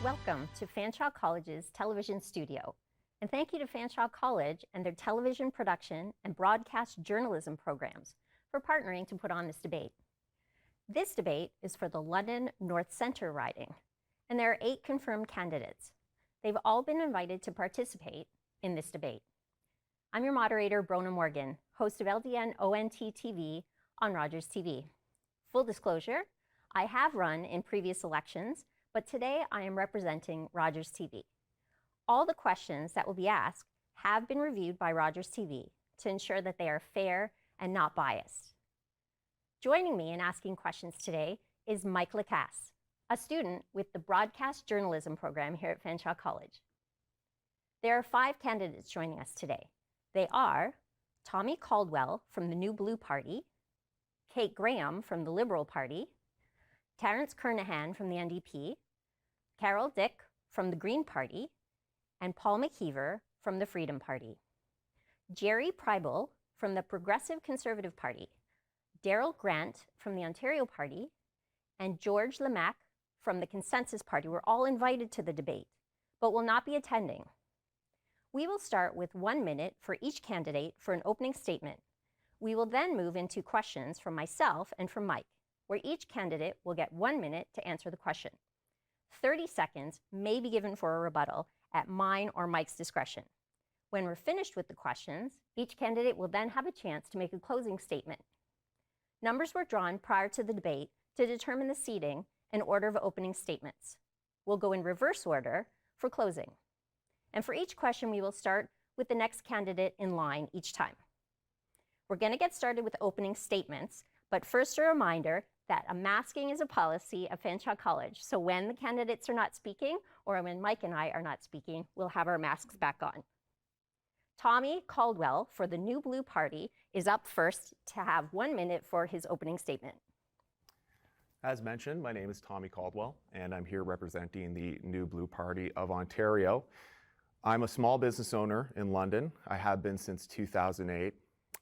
Welcome to Fanshawe College's television studio. And thank you to Fanshawe College and their television production and broadcast journalism programs for partnering to put on this debate. This debate is for the London North Centre riding, and there are 8 confirmed candidates. They've all been invited to participate in this debate. I'm your moderator, Brona Morgan, host of LDN ONT TV on Rogers TV. Full disclosure, I have run in previous elections, but today I am representing Rogers TV. All the questions that will be asked have been reviewed by Rogers TV to ensure that they are fair and not biased. Joining me in asking questions today is Mike Lacasse, a student with the Broadcast Journalism program here at Fanshawe College. There are 5 candidates joining us today. They are Tommy Caldwell from the New Blue Party, Kate Graham from the Liberal Party, Terence Kernahan from the NDP, Carol Dick from the Green Party, and Paul McKeever from the Freedom Party. Jerry Pryble from the Progressive Conservative Party, Daryl Grant from the Ontario Party, and George Lemack from the Consensus Party were all invited to the debate, but will not be attending. We will start with 1 minute for each candidate for an opening statement. We will then move into questions from myself and from Mike, where each candidate will get 1 minute to answer the question. 30 seconds may be given for a rebuttal at mine or Mike's discretion. When we're finished with the questions, each candidate will then have a chance to make a closing statement. Numbers were drawn prior to the debate to determine the seating and order of opening statements. We'll go in reverse order for closing. And for each question, we will start with the next candidate in line each time. We're going to get started with opening statements, but first a reminder that a masking is a policy of Fanshawe College. So when the candidates are not speaking, or when Mike and I are not speaking, we'll have our masks back on. Tommy Caldwell for the New Blue Party is up first to have 1 minute for his opening statement. As mentioned, my name is Tommy Caldwell, and I'm here representing the New Blue Party of Ontario. I'm a small business owner in London. I have been since 2008.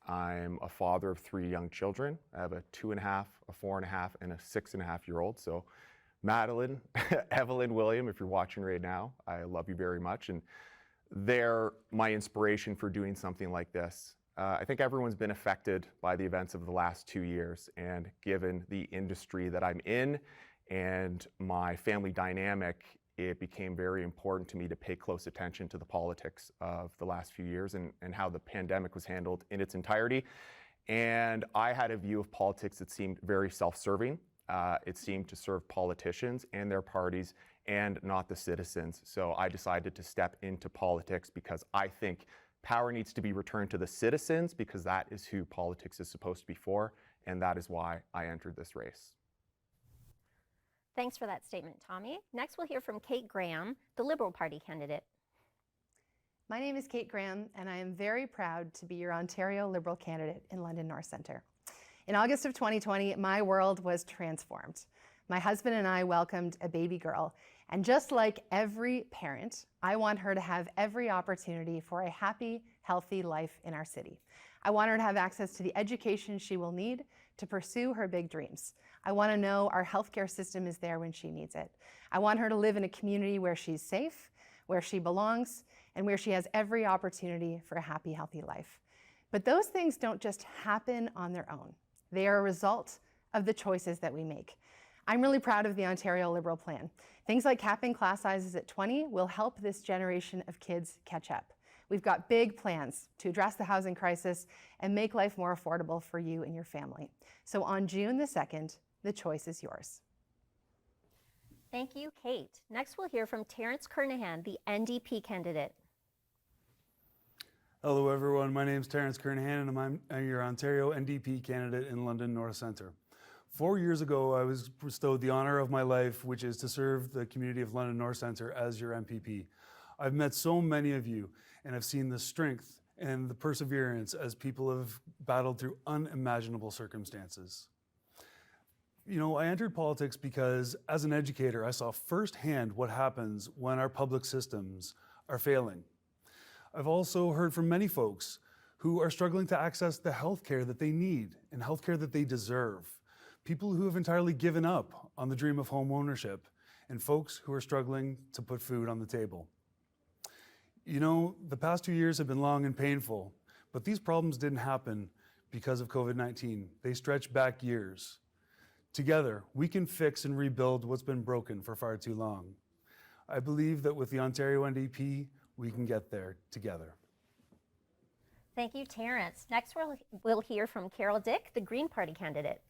I'm a father of 3 young children. I have a 2.5, a 4.5, and a 6.5-year-old. So Madeline, Evelyn, William, if you're watching right now, I love you very much. And they're my inspiration for doing something like this. I think everyone's been affected by the events of the last 2 years. And given the industry that I'm in and my family dynamic, it became very important to me to pay close attention to the politics of the last few years and how the pandemic was handled in its entirety. And I had a view of politics that seemed very self-serving. It seemed to serve politicians and their parties and not the citizens. So I decided to step into politics because I think power needs to be returned to the citizens because that is who politics is supposed to be for, and that is why I entered this race. Thanks for that statement, Tommy. Next, we'll hear from Kate Graham, the Liberal Party candidate. My name is Kate Graham, and I am very proud to be your Ontario Liberal candidate in London North Centre. In August of 2020, my world was transformed. My husband and I welcomed a baby girl, and just like every parent, I want her to have every opportunity for a happy, healthy life in our city. I want her to have access to the education she will need to pursue her big dreams. I want to know our healthcare system is there when she needs it. I want her to live in a community where she's safe, where she belongs, and where she has every opportunity for a happy, healthy life. But those things don't just happen on their own. They are a result of the choices that we make. I'm really proud of the Ontario Liberal plan. Things like capping class sizes at 20 will help this generation of kids catch up. We've got big plans to address the housing crisis and make life more affordable for you and your family. So on June the 2nd, the choice is yours. Thank you, Kate. Next, we'll hear from Terence Kernahan, the NDP candidate. Hello, everyone. My name is Terence Kernahan, and I'm your Ontario NDP candidate in London North Centre. 4 years ago, I was bestowed the honour of my life, which is to serve the community of London North Centre as your MPP. I've met so many of you and have seen the strength and the perseverance as people have battled through unimaginable circumstances. You know, I entered politics because as an educator, I saw firsthand what happens when our public systems are failing. I've also heard from many folks who are struggling to access the healthcare that they need and healthcare that they deserve. People who have entirely given up on the dream of home ownership and folks who are struggling to put food on the table. You know, the past 2 years have been long and painful, but these problems didn't happen because of COVID-19. They stretch back years. Together, we can fix and rebuild what's been broken for far too long. I believe that with the Ontario NDP, we can get there together. Thank you, Terrence. Next, we'll hear from Carol Dick, the Green Party candidate.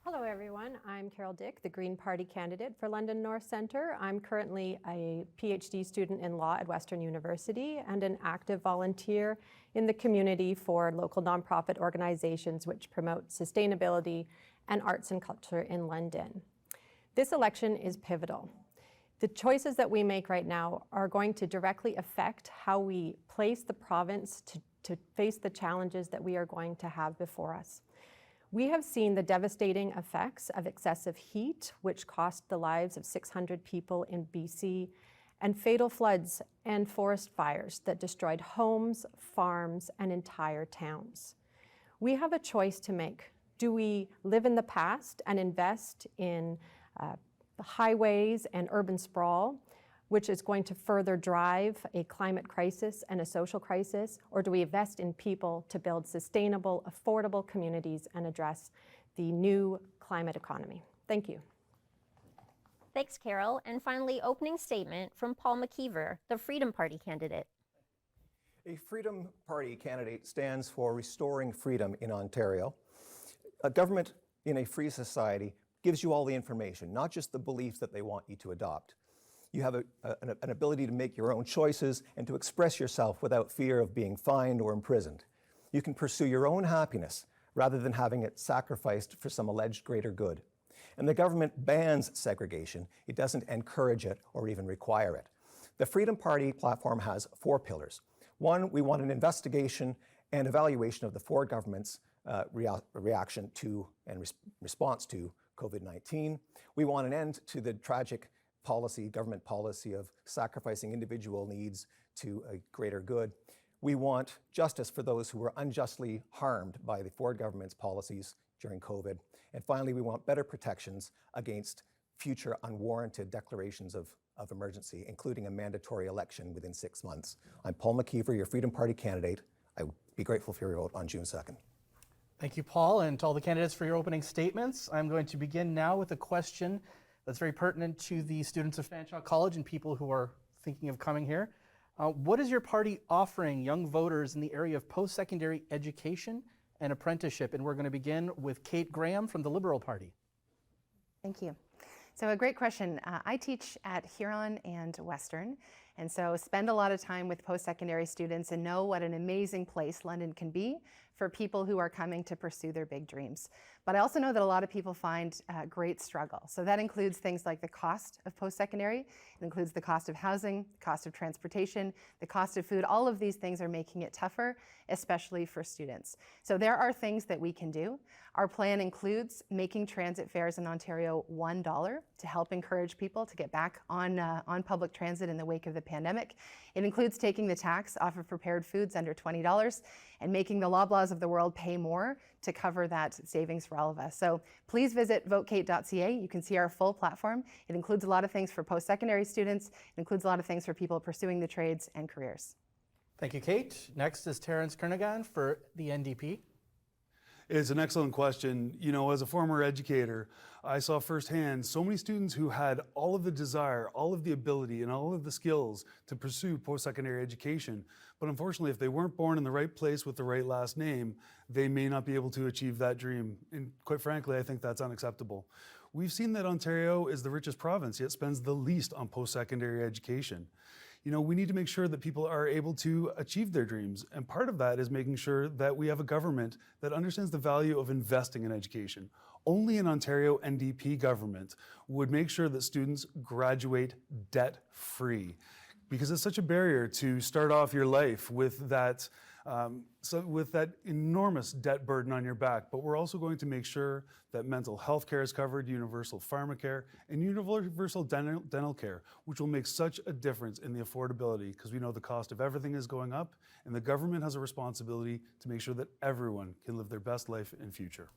Hello everyone, I'm Carol Dick, the Green Party candidate for London North Centre. I'm currently a PhD student in law at Western University and an active volunteer in the community for local nonprofit organizations which promote sustainability and arts and culture in London. This election is pivotal. The choices that we make right now are going to directly affect how we place the province to face the challenges that we are going to have before us. We have seen the devastating effects of excessive heat, which cost the lives of 600 people in BC, and fatal floods and forest fires that destroyed homes, farms, and entire towns. We have a choice to make. Do we live in the past and invest in the highways and urban sprawl, which is going to further drive a climate crisis and a social crisis, or do we invest in people to build sustainable, affordable communities and address the new climate economy? Thank you. Thanks, Carol. And finally, opening statement from Paul McKeever, the Freedom Party candidate. A Freedom Party candidate stands for restoring freedom in Ontario. A government in a free society gives you all the information, not just the beliefs that they want you to adopt. You have an ability to make your own choices and to express yourself without fear of being fined or imprisoned. You can pursue your own happiness rather than having it sacrificed for some alleged greater good. And the government bans segregation. It doesn't encourage it or even require it. The Freedom Party platform has 4 pillars. 1, we want an investigation and evaluation of the Ford government's reaction to and response to COVID-19. We want an end to the tragic government policy of sacrificing individual needs to a greater good. We want justice for those who were unjustly harmed by the Ford government's policies during COVID. And finally, we want better protections against future unwarranted declarations of emergency, including a mandatory election within 6 months. I'm Paul McKeever, your Freedom Party candidate. I would be grateful for your vote on June 2nd. Thank you, Paul, and to all the candidates for your opening statements. I'm going to begin now with a question that's very pertinent to the students of Fanshawe College and people who are thinking of coming here. What is your party offering young voters in the area of post-secondary education and apprenticeship? And we're going to begin with Kate Graham from the Liberal Party. Thank you. So a great question. I teach at Huron and Western, and so spend a lot of time with post-secondary students and know what an amazing place London can be for people who are coming to pursue their big dreams. But I also know that a lot of people find great struggle. So that includes things like the cost of post-secondary. It includes the cost of housing, the cost of transportation, the cost of food. All of these things are making it tougher, especially for students. So there are things that we can do. Our plan includes making transit fares in Ontario $1 to help encourage people to get back on public transit in the wake of the pandemic. It includes taking the tax off of prepared foods under $20 and making the Loblaws of the world pay more to cover that savings for all of us. So please visit votekate.ca. You can see our full platform. It includes a lot of things for post-secondary students. It includes a lot of things for people pursuing the trades and careers. Thank you, Kate. Next is Terrence Kernaghan for the NDP. It's an excellent question. You know, as a former educator, I saw firsthand so many students who had all of the desire, all of the ability, and all of the skills to pursue post-secondary education. But unfortunately, if they weren't born in the right place with the right last name, they may not be able to achieve that dream. And quite frankly, I think that's unacceptable. We've seen that Ontario is the richest province, yet spends the least on post-secondary education. You know, we need to make sure that people are able to achieve their dreams. And part of that is making sure that we have a government that understands the value of investing in education. Only an Ontario NDP government would make sure that students graduate debt-free, because it's such a barrier to start off your life with that enormous debt burden on your back. But we're also going to make sure that mental health care is covered, universal pharmacare, and universal dental care, which will make such a difference in the affordability, because we know the cost of everything is going up, and the government has a responsibility to make sure that everyone can live their best life in future.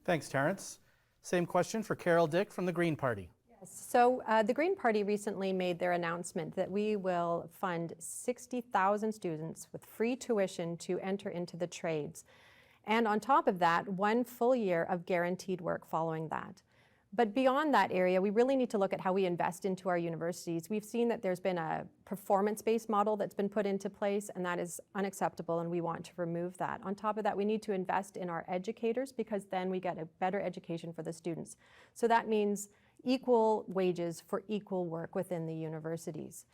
Thanks, Terrence. Same question for Carol Dick from the Green Party. So the Green Party recently made their announcement that we will fund 60,000 students with free tuition to enter into the trades. And on top of that, 1 full year of guaranteed work following that. But beyond that area, we really need to look at how we invest into our universities. We've seen that there's been a performance-based model that's been put into place, and that is unacceptable, and we want to remove that. On top of that, we need to invest in our educators, because then we get a better education for the students. So that means equal wages for equal work within the universities.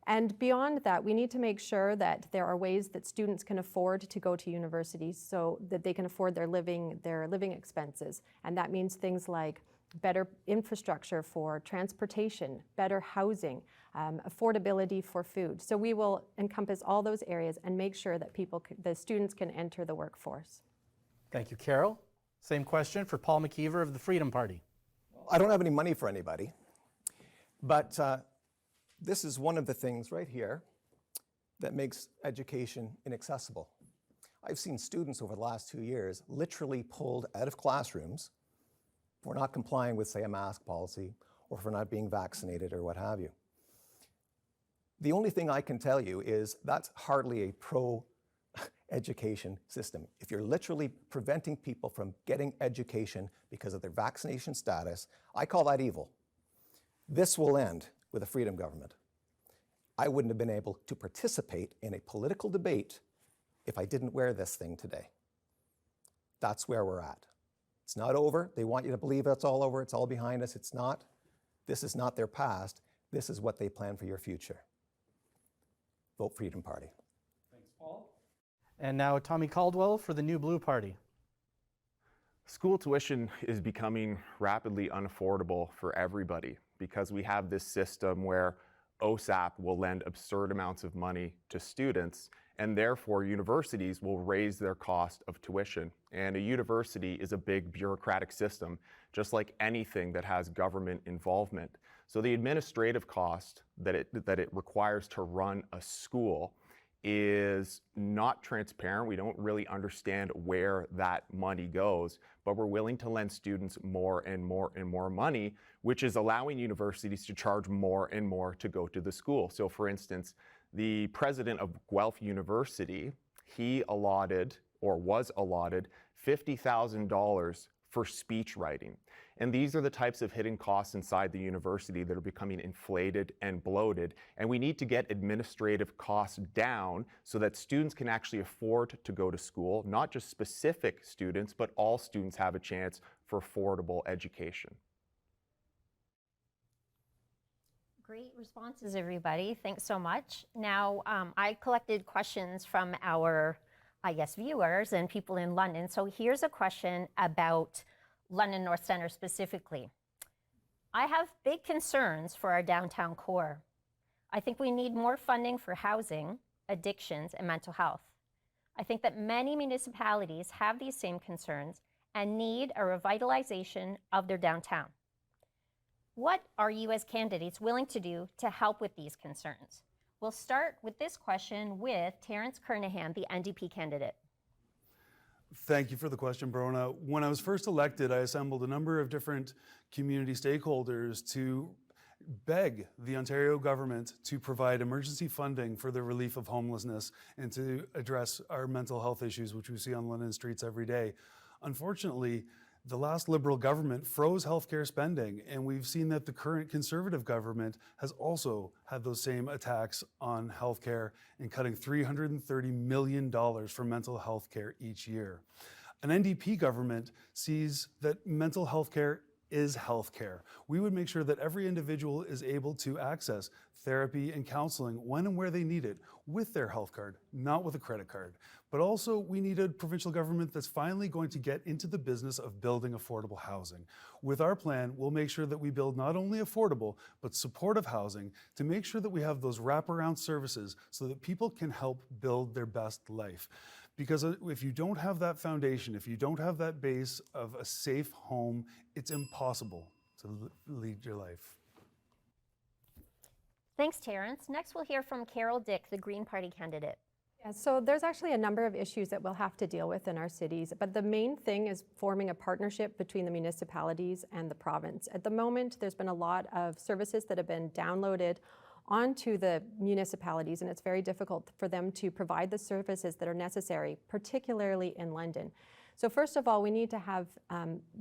And beyond that, we need to make sure that there are ways that students can afford to go to universities so that they can afford their living expenses. And that means things like better infrastructure for transportation, better housing, affordability for food. So we will encompass all those areas and make sure that the students can enter the workforce. Thank you, Carol. Same question for Paul McKeever of the Freedom Party. I don't have any money for anybody, but this is one of the things right here that makes education inaccessible. I've seen students over the last 2 years literally pulled out of classrooms for not complying with, say, a mask policy, or for not being vaccinated, or what have you. The only thing I can tell you is that's hardly a pro-education system. If you're literally preventing people from getting education because of their vaccination status, I call that evil. This will end with a freedom government. I wouldn't have been able to participate in a political debate if I didn't wear this thing today. That's where we're at. It's not over. They want you to believe it's all over. It's all behind us. It's not. This is not their past. This is what they plan for your future. Vote Freedom Party. Thanks, Paul. And now Tommy Caldwell for the New Blue Party. School tuition is becoming rapidly unaffordable for everybody because we have this system where OSAP will lend absurd amounts of money to students, and therefore universities will raise their cost of tuition. And a university is a big bureaucratic system, just like anything that has government involvement. So the administrative cost that it requires to run a school is not transparent. We don't really understand where that money goes, but we're willing to lend students more and more and more money, which is allowing universities to charge more and more to go to the school. So for instance, the president of Guelph University, he allotted, or was allotted, $50,000 for speech writing. And these are the types of hidden costs inside the university that are becoming inflated and bloated. And we need to get administrative costs down so that students can actually afford to go to school. Not just specific students, but all students have a chance for affordable education. Great responses, everybody. Thanks so much. Now, I collected questions from our, viewers and people in London. So here's a question about London North Centre specifically. I have big concerns for our downtown core. I think we need more funding for housing, addictions, and mental health. I think that many municipalities have these same concerns and need a revitalization of their downtown. What are you as candidates willing to do to help with these concerns? We'll start with this question with Terence Kernahan, the NDP candidate. Thank you for the question, Brona. When I was first elected, I assembled a number of different community stakeholders to beg the Ontario government to provide emergency funding for the relief of homelessness and to address our mental health issues, which we see on London streets every day. Unfortunately, the last Liberal government froze healthcare spending, and we've seen that the current Conservative government has also had those same attacks on healthcare and cutting $330 million for mental health care each year. An NDP government sees that mental health care is healthcare. We would make sure that every individual is able to access therapy and counseling when and where they need it with their health card, not with a credit card. But also, we need a provincial government that's finally going to get into the business of building affordable housing. With our plan, we'll make sure that we build not only affordable, but supportive housing to make sure that we have those wraparound services so that people can help build their best life. Because if you don't have that foundation, if you don't have that base of a safe home, it's impossible to lead your life. Thanks, Terence. Next, we'll hear from Carol Dick, the Green Party candidate. Yeah, so there's actually a number of issues that we'll have to deal with in our cities, but the main thing is forming a partnership between the municipalities and the province. At the moment, there's been a lot of services that have been downloaded onto the municipalities, and it's very difficult for them to provide the services that are necessary, particularly in London. So first of all, we need to have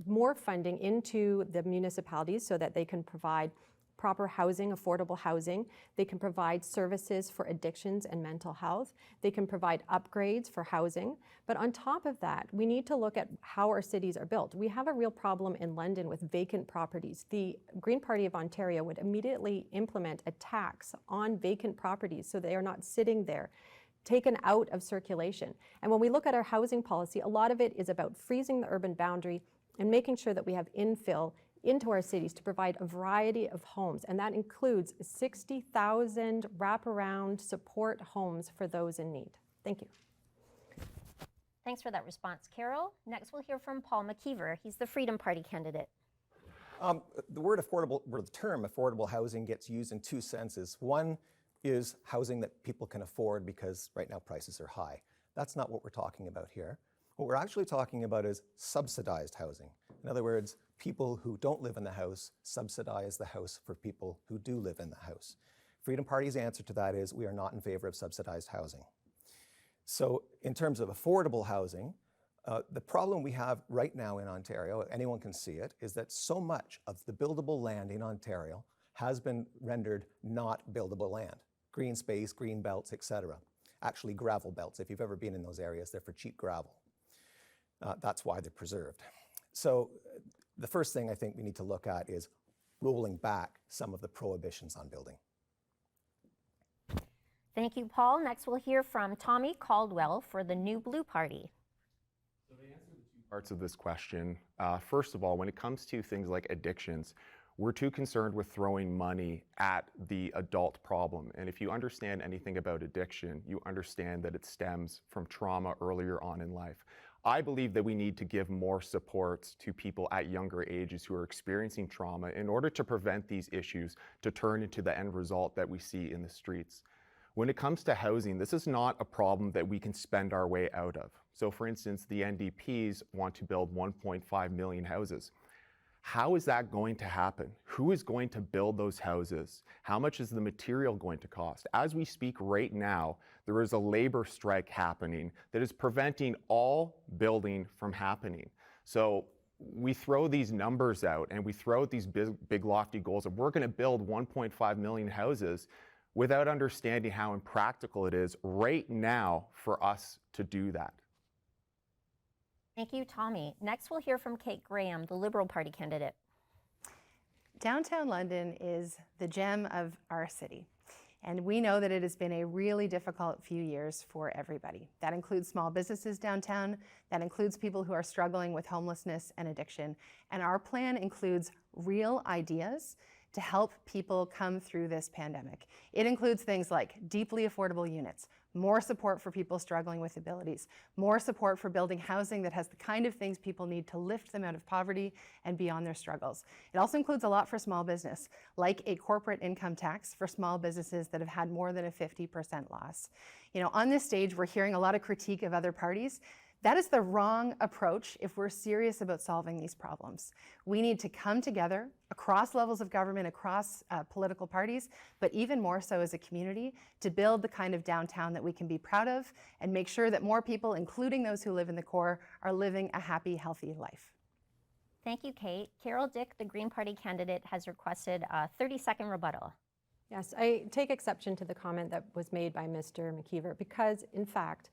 more funding into the municipalities so that they can provide proper housing, affordable housing. They can provide services for addictions and mental health. They can provide upgrades for housing. But on top of that, we need to look at how our cities are built. We have a real problem in London with vacant properties. The Green Party of Ontario would immediately implement a tax on vacant properties so they are not sitting there, taken out of circulation. And when we look at our housing policy, a lot of it is about freezing the urban boundary and making sure that we have infill into our cities to provide a variety of homes, and that includes 60,000 wraparound support homes for those in need. Thank you. Thanks for that response, Carol. Next, we'll hear from Paul McKeever. He's the Freedom Party candidate. The term affordable housing gets used in two senses. One is housing that people can afford because right now prices are high. That's not what we're talking about here. What we're actually talking about is subsidized housing. In other words, people who don't live in the house subsidize the house for people who do live in the house. Freedom Party's answer to that is we are not in favor of subsidized housing. So in terms of affordable housing, the problem we have right now in Ontario, anyone can see it, is that so much of the buildable land in Ontario has been rendered not buildable land. Green space, green belts, etc. Actually gravel belts. If you've ever been in those areas, they're for cheap gravel. That's why they're preserved. So the first thing I think we need to look at is rolling back some of the prohibitions on building. Thank you, Paul. Next, we'll hear from Tommy Caldwell for the New Blue Party. So to answer the two parts of this question, first of all, when it comes to things like addictions, we're too concerned with throwing money at the adult problem. And if you understand anything about addiction, you understand that it stems from trauma earlier on in life. I believe that we need to give more supports to people at younger ages who are experiencing trauma in order to prevent these issues to turn into the end result that we see in the streets. When it comes to housing, this is not a problem that we can spend our way out of. So for instance, the NDPs want to build 1.5 million houses. How is that going to happen? Who is going to build those houses? How much is the material going to cost? As we speak right now, there is a labor strike happening that is preventing all building from happening. So we throw these numbers out and we throw out these big lofty goals of we're going to build 1.5 million houses without understanding how impractical it is right now for us to do that. Thank you, Tommy. Next, we'll hear from Kate Graham, the Liberal Party candidate. Downtown London is the gem of our city. And we know that it has been a really difficult few years for everybody. That includes small businesses downtown. That includes people who are struggling with homelessness and addiction. And our plan includes real ideas to help people come through this pandemic. It includes things like deeply affordable units, more support for people struggling with abilities, more support for building housing that has the kind of things people need to lift them out of poverty and beyond their struggles. It also includes a lot for small business, like a corporate income tax for small businesses that have had more than a 50% loss. You know, on this stage, we're hearing a lot of critique of other parties. That is the wrong approach if we're serious about solving these problems. We need to come together across levels of government, across political parties, but even more so as a community to build the kind of downtown that we can be proud of and make sure that more people, including those who live in the core, are living a happy, healthy life. Thank you, Kate. Carol Dick, the Green Party candidate, has requested a 30-second rebuttal. Yes, I take exception to the comment that was made by Mr. McKeever because, in fact,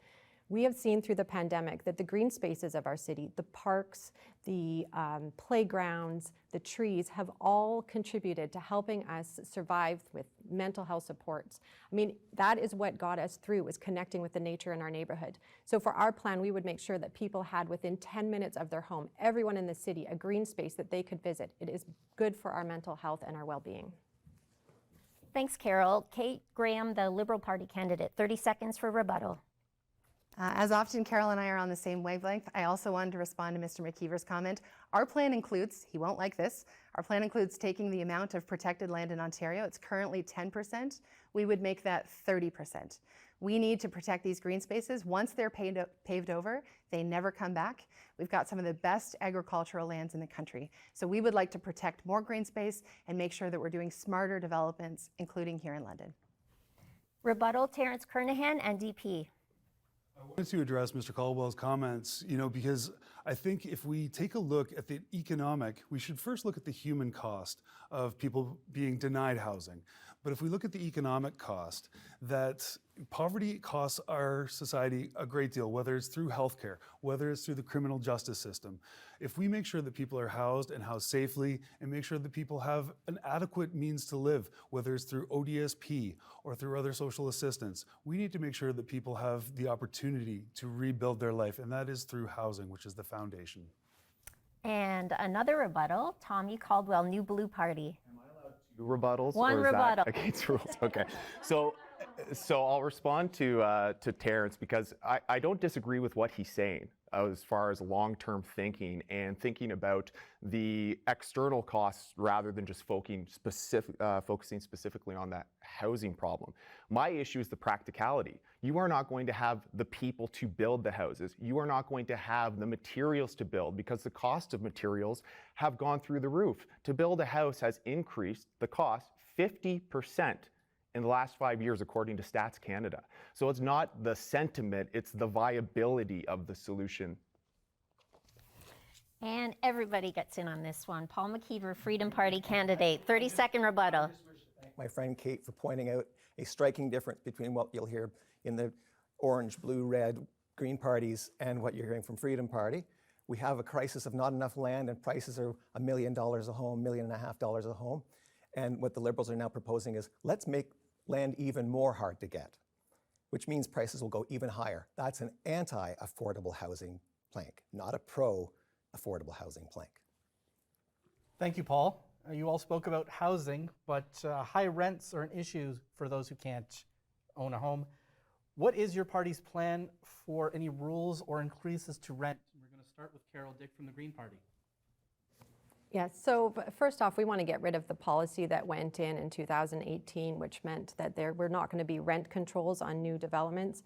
we have seen through the pandemic that the green spaces of our city, the parks, the playgrounds, the trees have all contributed to helping us survive with mental health supports. I mean, that is what got us through, was connecting with the nature in our neighborhood. So for our plan, we would make sure that people had within 10 minutes of their home, everyone in the city, a green space that they could visit. It is good for our mental health and our well-being. Thanks, Carol. Kate Graham, the Liberal Party candidate, 30 seconds for rebuttal. As often, Carol and I are on the same wavelength. I also wanted to respond to Mr. McKeever's comment. Our plan includes, he won't like this, our plan includes taking the amount of protected land in Ontario. It's currently 10%. We would make that 30%. We need to protect these green spaces. Once they're paved over, they never come back. We've got some of the best agricultural lands in the country. So we would like to protect more green space and make sure that we're doing smarter developments, including here in London. Rebuttal, Terrence Kernahan, NDP. I wanted to address Mr. Caldwell's comments, because I think if we take a look at the economic, we should first look at the human cost of people being denied housing. But if we look at the economic cost, that poverty costs our society a great deal, whether it's through healthcare, whether it's through the criminal justice system. If we make sure that people are housed and housed safely and make sure that people have an adequate means to live, whether it's through ODSP or through other social assistance, we need to make sure that people have the opportunity to rebuild their life, and that is through housing, which is the foundation. And another rebuttal, Tommy Caldwell, New Blue Party. Two rebuttals? One or is rebuttal. That against rules? Okay. So I'll respond to Terrence because I don't disagree with what he's saying as far as long-term thinking and thinking about the external costs rather than just focusing specifically on that housing problem. My issue is the practicality. You are not going to have the people to build the houses. You are not going to have the materials to build because the cost of materials have gone through the roof. To build a house has increased the cost 50% in the last 5 years, according to Stats Canada. So it's not the sentiment, it's the viability of the solution. And everybody gets in on this one. Paul McKeever, Freedom Party candidate, 30-second rebuttal. My friend Kate for pointing out a striking difference between what you'll hear in the orange, blue, red, green parties and what you're hearing from Freedom Party. We have a crisis of not enough land and prices are $1 million a home, $1.5 million a home. And what the Liberals are now proposing is let's make land even more hard to get, which means prices will go even higher. That's an anti-affordable housing plank, not a pro-affordable housing plank. Thank you, Paul. You all spoke about housing, but high rents are an issue for those who can't own a home. What is your party's plan for any rules or increases to rent? We're going to start with Carol Dick from the Green Party. Yes, so first off, we want to get rid of the policy that went in 2018, which meant that there were not going to be rent controls on new developments.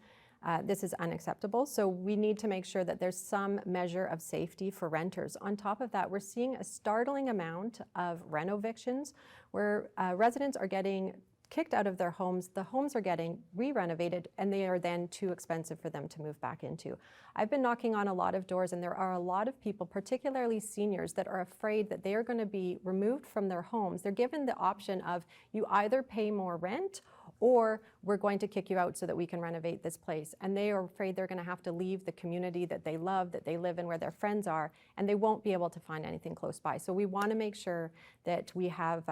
This is unacceptable, so we need to make sure that there's some measure of safety for renters. On top of that, we're seeing a startling amount of reno-evictions where residents are getting kicked out of their homes, the homes are getting re-renovated, and they are then too expensive for them to move back into. I've been knocking on a lot of doors, and there are a lot of people, particularly seniors, that are afraid that they are going to be removed from their homes. They're given the option of you either pay more rent or we're going to kick you out so that we can renovate this place. And they are afraid they're going to have to leave the community that they love, that they live in, where their friends are, and they won't be able to find anything close by. So we want to make sure that we have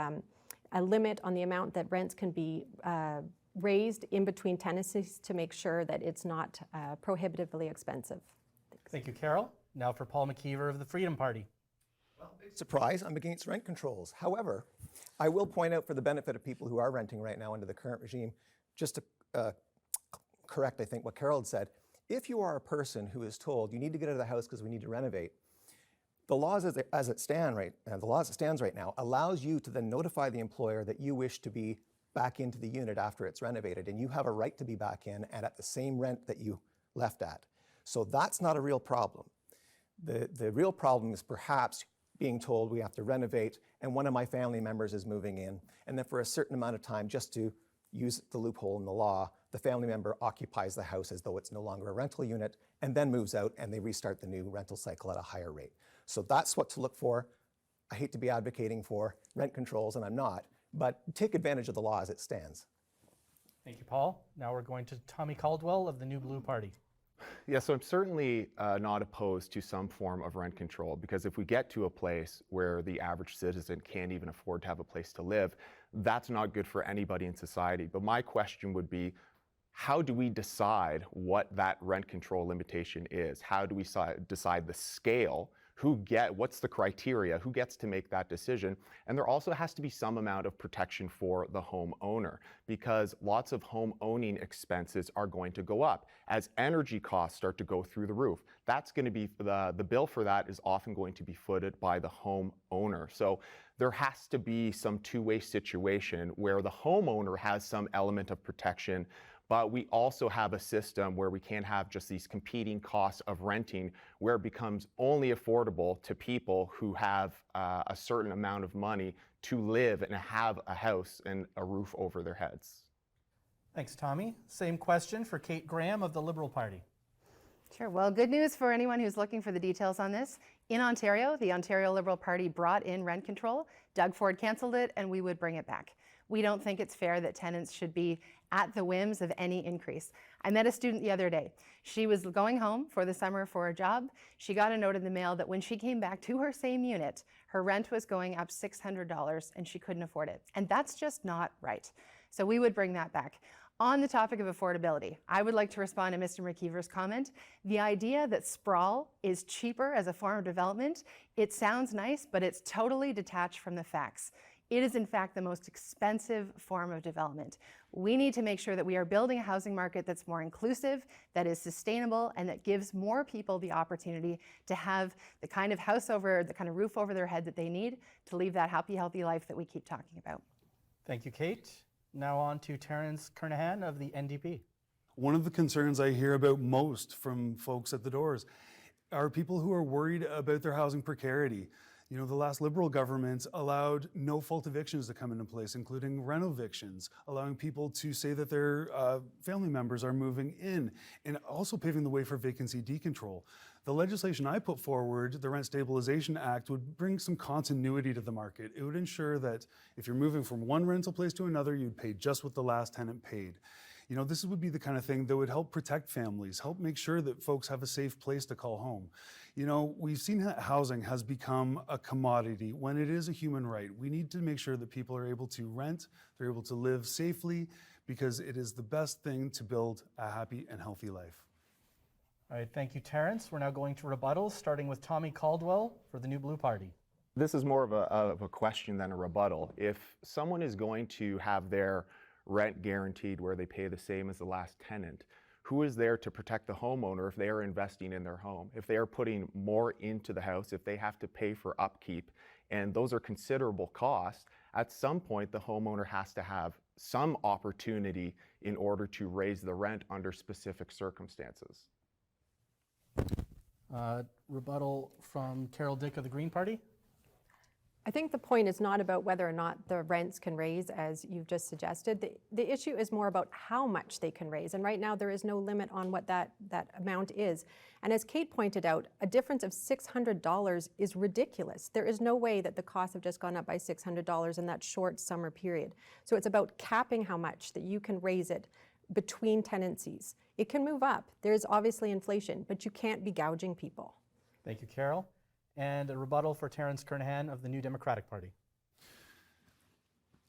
a limit on the amount that rents can be raised in between tenancies to make sure that it's not prohibitively expensive. Thank you, Carol. Now for Paul McKeever of the Freedom Party. Well, big surprise, I'm against rent controls. However, I will point out for the benefit of people who are renting right now under the current regime, just to correct, I think, what Carol had said, if you are a person who is told you need to get out of the house because we need to renovate, the laws as it stands right now allows you to then notify the employer that you wish to be back into the unit after it's renovated, and you have a right to be back in and at the same rent that you left at. So that's not a real problem. The real problem is perhaps being told we have to renovate and one of my family members is moving in, and then for a certain amount of time, just to use the loophole in the law, the family member occupies the house as though it's no longer a rental unit and then moves out and they restart the new rental cycle at a higher rate. So that's what to look for. I hate to be advocating for rent controls, and I'm not, but take advantage of the law as it stands. Thank you, Paul. Now we're going to Tommy Caldwell of the New Blue Party. Yeah, so I'm certainly not opposed to some form of rent control, because if we get to a place where the average citizen can't even afford to have a place to live, that's not good for anybody in society. But my question would be, how do we decide what that rent control limitation is? How do we decide the scale? what's the criteria, who gets to make that decision. And there also has to be some amount of protection for the homeowner, because lots of home owning expenses are going to go up as energy costs start to go through the roof. That's going to be, the bill for that is often going to be footed by the homeowner. So there has to be some two-way situation where the homeowner has some element of protection, but we also have a system where we can't have just these competing costs of renting, where it becomes only affordable to people who have a certain amount of money to live and have a house and a roof over their heads. Thanks, Tommy. Same question for Kate Graham of the Liberal Party. Sure. Well, good news for anyone who's looking for the details on this. In Ontario, the Ontario Liberal Party brought in rent control. Doug Ford canceled it, and we would bring it back. We don't think it's fair that tenants should be at the whims of any increase. I met a student the other day. She was going home for the summer for a job. She got a note in the mail that when she came back to her same unit, her rent was going up $600 and she couldn't afford it. And that's just not right. So we would bring that back. On the topic of affordability, I would like to respond to Mr. McKeever's comment. The idea that sprawl is cheaper as a form of development, it sounds nice, but it's totally detached from the facts. It is in fact the most expensive form of development. We need to make sure that we are building a housing market that's more inclusive, that is sustainable, and that gives more people the opportunity to have the kind of the kind of roof over their head that they need to live that happy, healthy life that we keep talking about. Thank you, Kate. Now on to Terence Kernahan of the NDP. One of the concerns I hear about most from folks at the doors are people who are worried about their housing precarity. You know, the last Liberal government allowed no-fault evictions to come into place, including reno-evictions, allowing people to say that their family members are moving in, and also paving the way for vacancy decontrol. The legislation I put forward, the Rent Stabilization Act, would bring some continuity to the market. It would ensure that if you're moving from one rental place to another, you'd pay just what the last tenant paid. You know, this would be the kind of thing that would help protect families, help make sure that folks have a safe place to call home. You know, we've seen that housing has become a commodity when it is a human right. We need to make sure that people are able to rent, they're able to live safely, because it is the best thing to build a happy and healthy life. All right, thank you, Terence. We're now going to rebuttals, starting with Tommy Caldwell for the New Blue Party. This is more of a question than a rebuttal. If someone is going to have their rent guaranteed where they pay the same as the last tenant, who is there to protect the homeowner if they are investing in their home, if they are putting more into the house, if they have to pay for upkeep, and those are considerable costs? At some point, the homeowner has to have some opportunity in order to raise the rent under specific circumstances. Rebuttal from Carol Dick of the Green Party. I think the point is not about whether or not the rents can raise, as you've just suggested. The issue is more about how much they can raise. And right now, there is no limit on what that amount is. And as Kate pointed out, a difference of $600 is ridiculous. There is no way that the costs have just gone up by $600 in that short summer period. So it's about capping how much that you can raise it between tenancies. It can move up. There's obviously inflation, but you can't be gouging people. Thank you, Carol. And a rebuttal for Terence Kernahan of the New Democratic Party.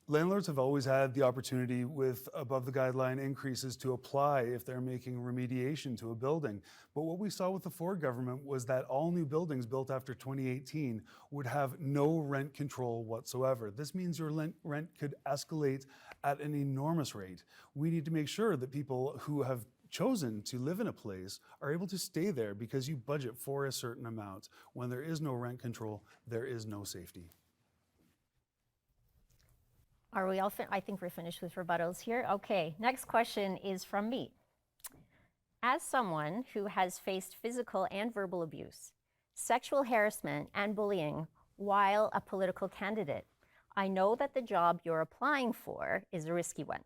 Landlords have always had the opportunity with above the guideline increases to apply if they're making remediation to a building. But what we saw with the Ford government was that all new buildings built after 2018 would have no rent control whatsoever. This means your rent could escalate at an enormous rate. We need to make sure that people who have chosen to live in a place are able to stay there because you budget for a certain amount. When there is no rent control, there is no safety. Are we all I think we're finished with rebuttals here. Okay, next question is from me. As someone who has faced physical and verbal abuse, sexual harassment, and bullying while a political candidate, I know that the job you're applying for is a risky one.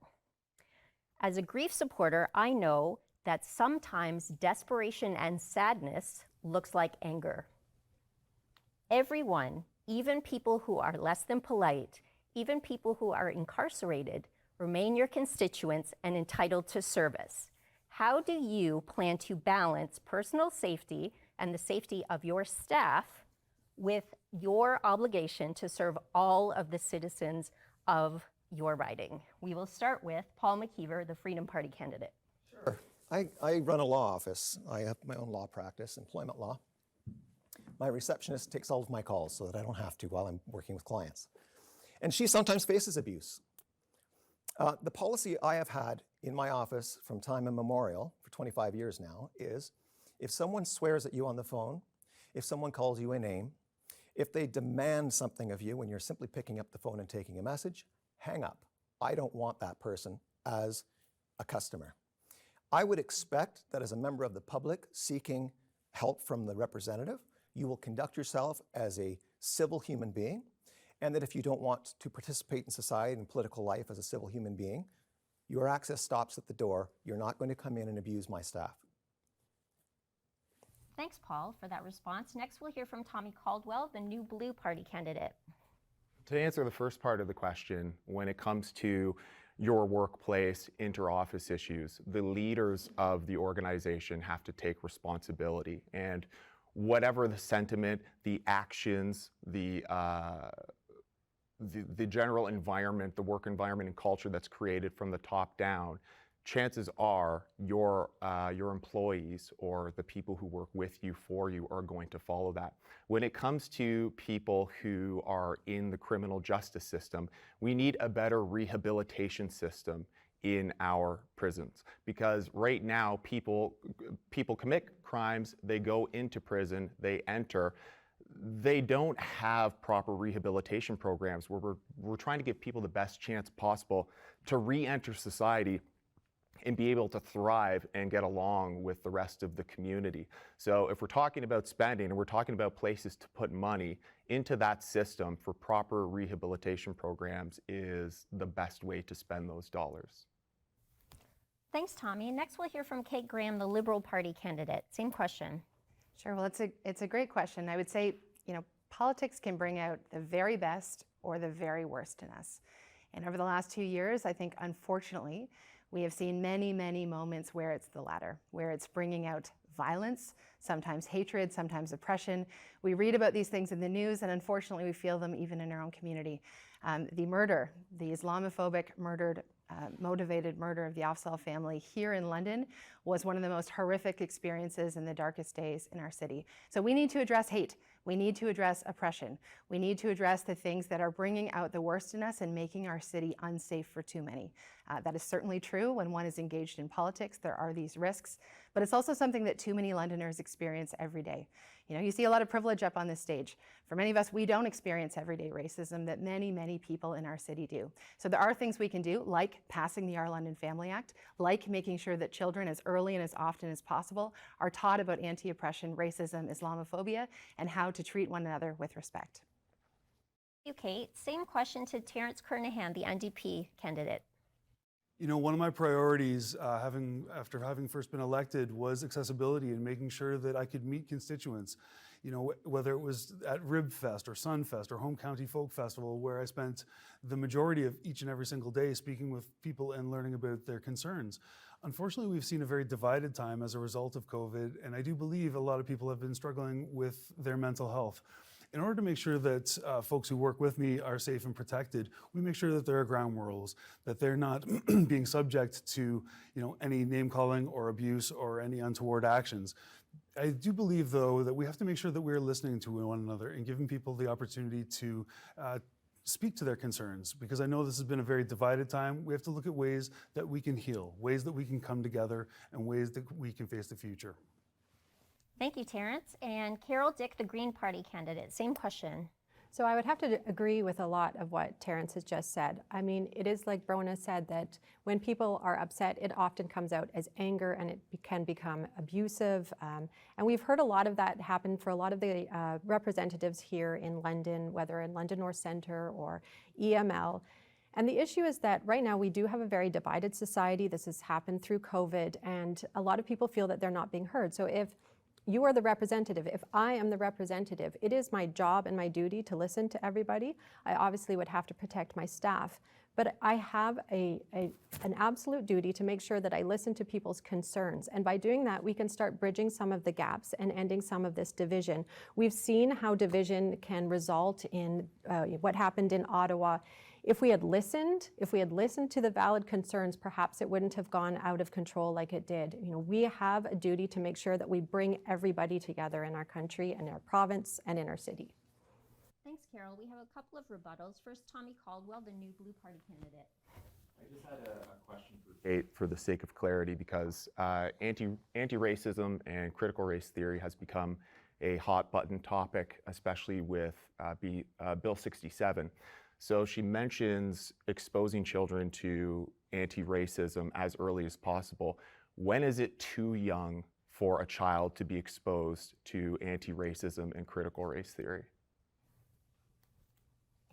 As a grief supporter, I know that sometimes desperation and sadness looks like anger. Everyone, even people who are less than polite, even people who are incarcerated, remain your constituents and entitled to service. How do you plan to balance personal safety and the safety of your staff with your obligation to serve all of the citizens of your riding? We will start with Paul McKeever, the Freedom Party candidate. Sure. I run a law office. I have my own law practice, employment law. My receptionist takes all of my calls so that I don't have to while I'm working with clients. And she sometimes faces abuse. The policy I have had in my office from time immemorial, for 25 years now, is if someone swears at you on the phone, if someone calls you a name, if they demand something of you when you're simply picking up the phone and taking a message, hang up. I don't want that person as a customer. I would expect that as a member of the public seeking help from the representative, you will conduct yourself as a civil human being, and that if you don't want to participate in society and political life as a civil human being, your access stops at the door. You're not going to come in and abuse my staff. Thanks, Paul, for that response. Next, we'll hear from Tommy Caldwell, the New Blue Party candidate. To answer the first part of the question, when it comes to your workplace inter-office issues, the leaders of the organization have to take responsibility. And whatever the sentiment, the actions, the general environment, the work environment and culture that's created from the top down, chances are your employees or the people who work with you, for you, are going to follow that. When it comes to people who are in the criminal justice system, we need a better rehabilitation system in our prisons, because right now people commit crimes, they go into prison, they enter. They don't have proper rehabilitation programs where we're trying to give people the best chance possible to re-enter society and be able to thrive and get along with the rest of the community. So if we're talking about spending and we're talking about places to put money into that system for proper rehabilitation programs, is the best way to spend those dollars. Thanks, Tommy. Next, we'll hear from Kate Graham, the Liberal Party candidate. Same question. Sure, well, it's a great question. I would say, politics can bring out the very best or the very worst in us. And over the last 2 years, I think, unfortunately, we have seen many, many moments where it's the latter, where it's bringing out violence, sometimes hatred, sometimes oppression. We read about these things in the news, and unfortunately, we feel them even in our own community. The murder, the Islamophobic motivated murder of the Afzaal family here in London was one of the most horrific experiences in the darkest days in our city. So we need to address hate. We need to address oppression. We need to address the things that are bringing out the worst in us and making our city unsafe for too many. That is certainly true when one is engaged in politics. There are these risks, but it's also something that too many Londoners experience every day. You see a lot of privilege up on this stage. For many of us, we don't experience everyday racism that many, many people in our city do. So there are things we can do, like passing the Our London Family Act, like making sure that children as early and as often as possible are taught about anti-oppression, racism, Islamophobia, and how to treat one another with respect. Thank you, Kate. Same question to Terence Kernahan, the NDP candidate. One of my priorities after having first been elected was accessibility and making sure that I could meet constituents. Whether it was at Ribfest or Sunfest or Home County Folk Festival, where I spent the majority of each and every single day speaking with people and learning about their concerns. Unfortunately, we've seen a very divided time as a result of COVID, and I do believe a lot of people have been struggling with their mental health. In order to make sure that folks who work with me are safe and protected, we make sure that there are ground rules, that they're not being subject to any name calling or abuse or any untoward actions. I do believe, though, that we have to make sure that we're listening to one another and giving people the opportunity to speak to their concerns, because I know this has been a very divided time. We have to look at ways that we can heal, ways that we can come together, and ways that we can face the future. Thank you, Terence. And Carol Dick, the Green Party candidate, same question. So I would have to agree with a lot of what Terence has just said. I mean, it is like Brona said, that when people are upset, it often comes out as anger and it can become abusive. And we've heard a lot of that happen for a lot of the representatives here in London, whether in London North Centre or EML. And the issue is that right now we do have a very divided society. This has happened through COVID, and a lot of people feel that they're not being heard. So if you are the representative, if I am the representative, it is my job and my duty to listen to everybody. I obviously would have to protect my staff, but I have an absolute duty to make sure that I listen to people's concerns. And by doing that, we can start bridging some of the gaps and ending some of this division. We've seen how division can result in what happened in Ottawa if we had listened to the valid concerns, perhaps it wouldn't have gone out of control like it did. You know, we have a duty to make sure that we bring everybody together in our country and our province and in our city. Thanks, Carol. We have a couple of rebuttals. First, Tommy Caldwell, the new Blue Party candidate. I just had a question for Kate for the sake of clarity, because anti-racism and critical race theory has become a hot button topic, especially with Bill 67. So she mentions exposing children to anti-racism as early as possible. When is it too young for a child to be exposed to anti-racism and critical race theory?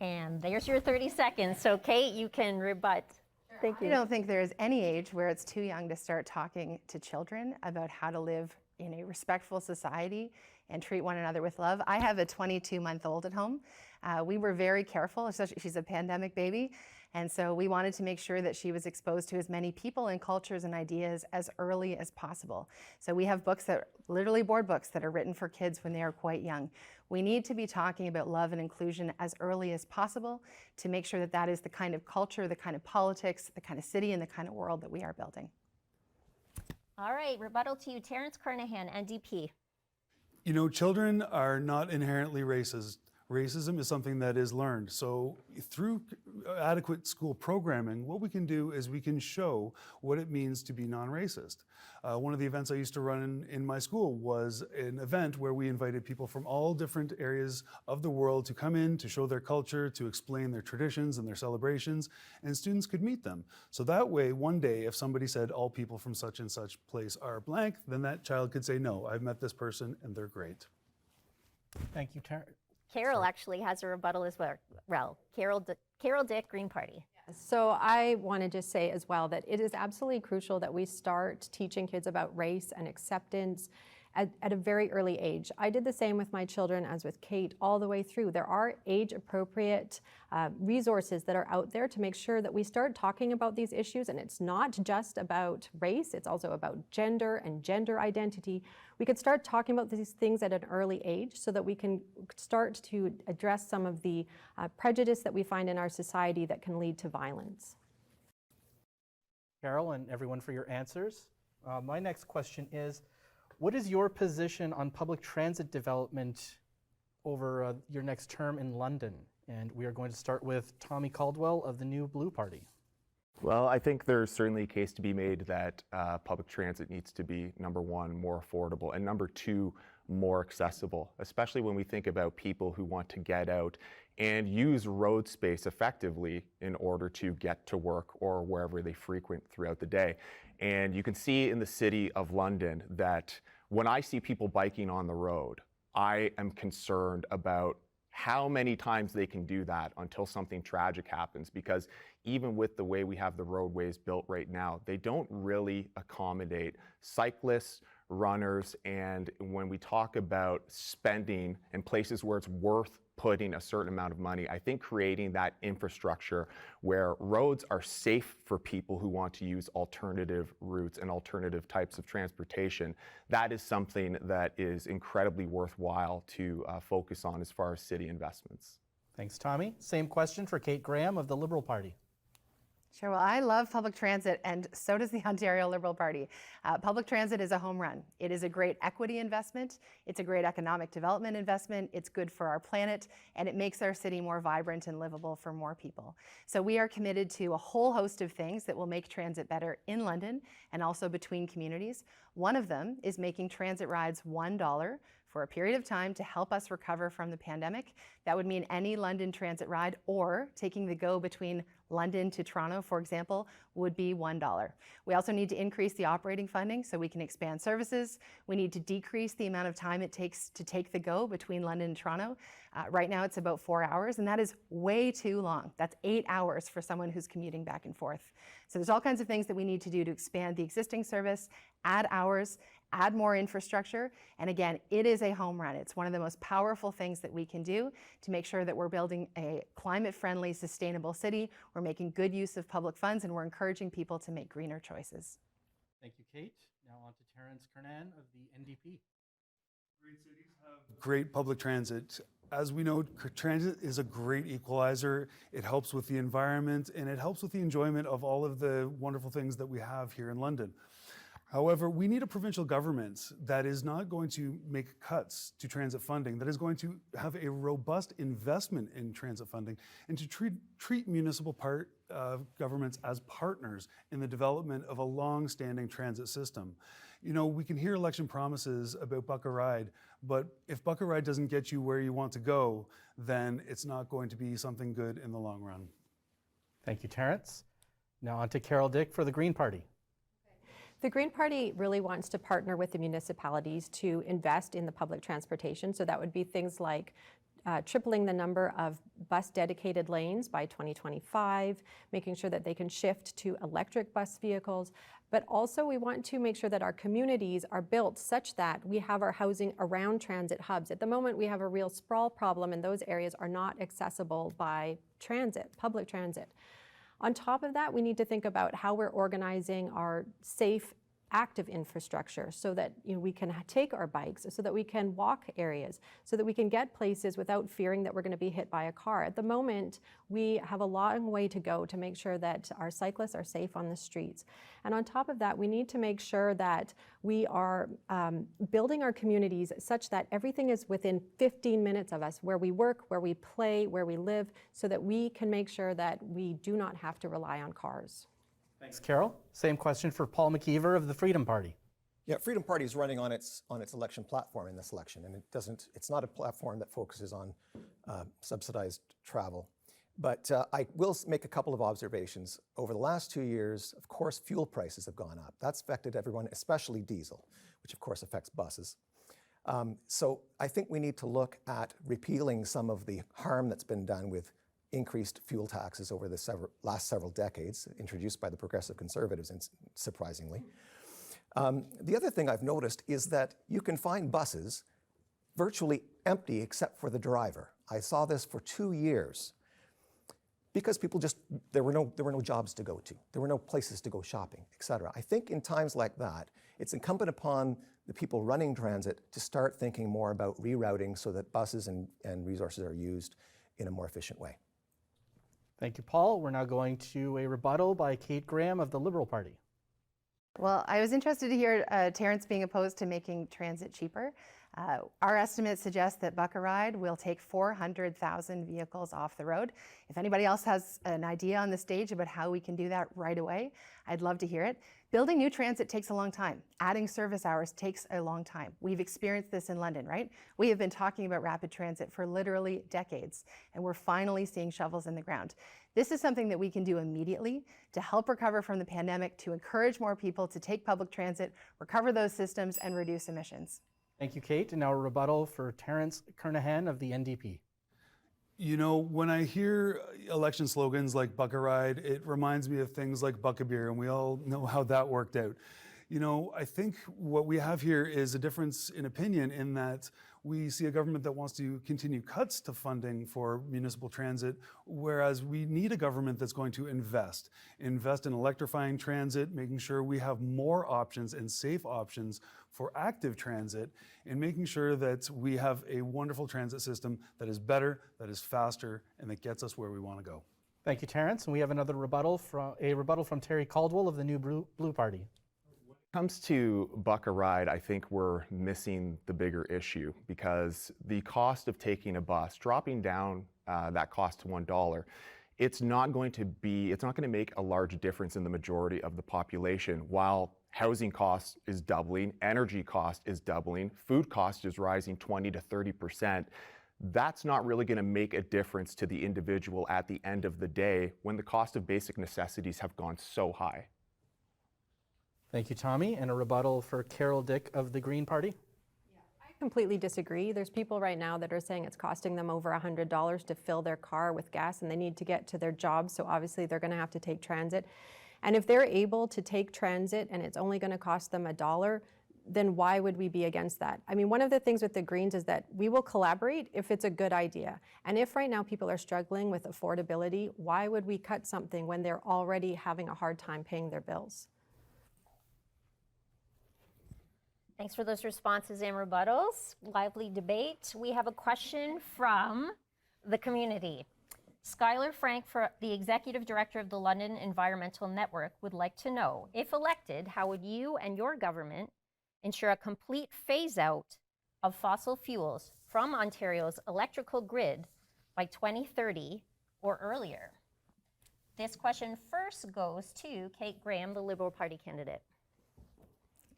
And there's your 30 seconds. So Kate, you can rebut. Thank you. I don't think there is any age where it's too young to start talking to children about how to live in a respectful society and treat one another with love. I have a 22-month-old at home. We were very careful, especially she's a pandemic baby, and so we wanted to make sure that she was exposed to as many people and cultures and ideas as early as possible. So we have books that, literally board books, that are written for kids when they are quite young. We need to be talking about love and inclusion as early as possible to make sure that that is the kind of culture, the kind of politics, the kind of city, and the kind of world that we are building. All right, rebuttal to you, Terrence Kernahan, NDP. You know, children are not inherently racist. Racism is something that is learned. So through adequate school programming, what we can do is we can show what it means to be non-racist. One of the events I used to run in my school was an event where we invited people from all different areas of the world to come in, to show their culture, to explain their traditions and their celebrations, and students could meet them. So that way, one day, if somebody said all people from such and such place are blank, then that child could say, no, I've met this person and they're great. Thank you, Terrence. Carol actually has a rebuttal as well. Carol Dick, Green Party. So I want to just say as well that it is absolutely crucial that we start teaching kids about race and acceptance at a very early age. I did the same with my children as with Kate all the way through. There are age-appropriate resources that are out there to make sure that we start talking about these issues, and it's not just about race, it's also about gender and gender identity. We could start talking about these things at an early age so that we can start to address some of the prejudice that we find in our society that can lead to violence. Carol and everyone for your answers. My next question is, what is your position on public transit development over your next term in London? And we are going to start with Tommy Caldwell of the New Blue Party. Well, I think there's certainly a case to be made that public transit needs to be, number one, more affordable, and number two, more accessible, especially when we think about people who want to get out and use road space effectively in order to get to work or wherever they frequent throughout the day. And you can see in the city of London that when I see people biking on the road, I am concerned about how many times they can do that until something tragic happens, because even with the way we have the roadways built right now, they don't really accommodate cyclists, runners, and when we talk about spending in places where it's worth putting a certain amount of money, I think creating that infrastructure where roads are safe for people who want to use alternative routes and alternative types of transportation, that is something that is incredibly worthwhile to focus on as far as city investments. Thanks, Tommy. Same question for Kate Graham of the Liberal Party. Sure, well, I love public transit, and so does the Ontario Liberal Party. Public transit is a home run. It is a great equity investment, it's a great economic development investment, it's good for our planet, and it makes our city more vibrant and livable for more people. So we are committed to a whole host of things that will make transit better in London and also between communities. One of them is making transit rides $1 for a period of time to help us recover from the pandemic. That would mean any London transit ride or taking the GO between London to Toronto, for example, would be $1. We also need to increase the operating funding so we can expand services. We need to decrease the amount of time it takes to take the GO between London and Toronto. Right now it's about 4 hours, and that is way too long. That's 8 hours for someone who's commuting back and forth. So there's all kinds of things that we need to do to expand the existing service, add hours, add more infrastructure, and again, it is a home run. It's one of the most powerful things that we can do to make sure that we're building a climate-friendly, sustainable city. We're making good use of public funds, and we're encouraging people to make greener choices. Thank you, Kate. Now on to Terrence Kernan of the NDP. Great cities have great public transit. As we know, transit is a great equalizer. It helps with the environment and it helps with the enjoyment of all of the wonderful things that we have here in London. However, we need a provincial government that is not going to make cuts to transit funding, that is going to have a robust investment in transit funding, and to treat municipal governments as partners in the development of a long-standing transit system. You know, we can hear election promises about Buck a Ride, but if Buck a Ride doesn't get you where you want to go, then it's not going to be something good in the long run. Thank you, Terrence. Now on to Carol Dick for the Green Party. The Green Party really wants to partner with the municipalities to invest in the public transportation. So that would be things like tripling the number of bus dedicated lanes by 2025, making sure that they can shift to electric bus vehicles. But also we want to make sure that our communities are built such that we have our housing around transit hubs. At the moment, we have a real sprawl problem and those areas are not accessible by transit, public transit. On top of that, we need to think about how we're organizing our safe, active infrastructure so that we can take our bikes, so that we can walk areas, so that we can get places without fearing that we're going to be hit by a car. At the moment, we have a long way to go to make sure that our cyclists are safe on the streets. And on top of that, we need to make sure that we are building our communities such that everything is within 15 minutes of us, where we work, where we play, where we live, so that we can make sure that we do not have to rely on cars. Thanks, Carol. Same question for Paul McKeever of the Freedom Party. Yeah, Freedom Party is running on its election platform in this election, and it's not a platform that focuses on subsidized travel. But I will make a couple of observations. Over the last 2 years, of course, fuel prices have gone up. That's affected everyone, especially diesel, which of course affects buses. So I think we need to look at repealing some of the harm that's been done with increased fuel taxes over the last several decades, introduced by the Progressive Conservatives, surprisingly. The other thing I've noticed is that you can find buses virtually empty except for the driver. I saw this for 2 years because people there were no jobs to go to, there were no places to go shopping, etc. I think in times like that, it's incumbent upon the people running transit to start thinking more about rerouting so that buses and resources are used in a more efficient way. Thank you, Paul. We're now going to a rebuttal by Kate Graham of the Liberal Party. Well, I was interested to hear Terrence being opposed to making transit cheaper. Our estimates suggest that Buck a Ride will take 400,000 vehicles off the road. If anybody else has an idea on the stage about how we can do that right away, I'd love to hear it. Building new transit takes a long time. Adding service hours takes a long time. We've experienced this in London, right? We have been talking about rapid transit for literally decades, and we're finally seeing shovels in the ground. This is something that we can do immediately to help recover from the pandemic, to encourage more people to take public transit, recover those systems, and reduce emissions. Thank you, Kate. And now a rebuttal for Terrence Kernahan of the NDP. You know, when I hear election slogans like Buck a Ride, it reminds me of things like Buck a Beer, and we all know how that worked out. You know, I think what we have here is a difference in opinion in that we see a government that wants to continue cuts to funding for municipal transit, whereas we need a government that's going to invest in electrifying transit, making sure we have more options and safe options for active transit, and making sure that we have a wonderful transit system that is better, that is faster, and that gets us where we want to go. Thank you, Terrence. And we have another rebuttal from Terry Caldwell of the New Blue Party. When it comes to Buck a Ride, I think we're missing the bigger issue because the cost of taking a bus, dropping down that cost to $1, it's not going to make a large difference in the majority of the population. While housing cost is doubling, energy cost is doubling, food cost is rising 20 to 30%. That's not really going to make a difference to the individual at the end of the day when the cost of basic necessities have gone so high. Thank you, Tommy. And a rebuttal for Carol Dick of the Green Party. I completely disagree. There's people right now that are saying it's costing them over $100 to fill their car with gas and they need to get to their jobs, so obviously they're going to have to take transit. And if they're able to take transit and it's only going to cost them $1, then why would we be against that? I mean, one of the things with the Greens is that we will collaborate if it's a good idea. And if right now people are struggling with affordability, why would we cut something when they're already having a hard time paying their bills? Thanks for those responses and rebuttals. Lively debate. We have a question from the community. Skylar Frank, the Executive Director of the London Environmental Network, would like to know, if elected, how would you and your government ensure a complete phase out of fossil fuels from Ontario's electrical grid by 2030 or earlier? This question first goes to Kate Graham, the Liberal Party candidate.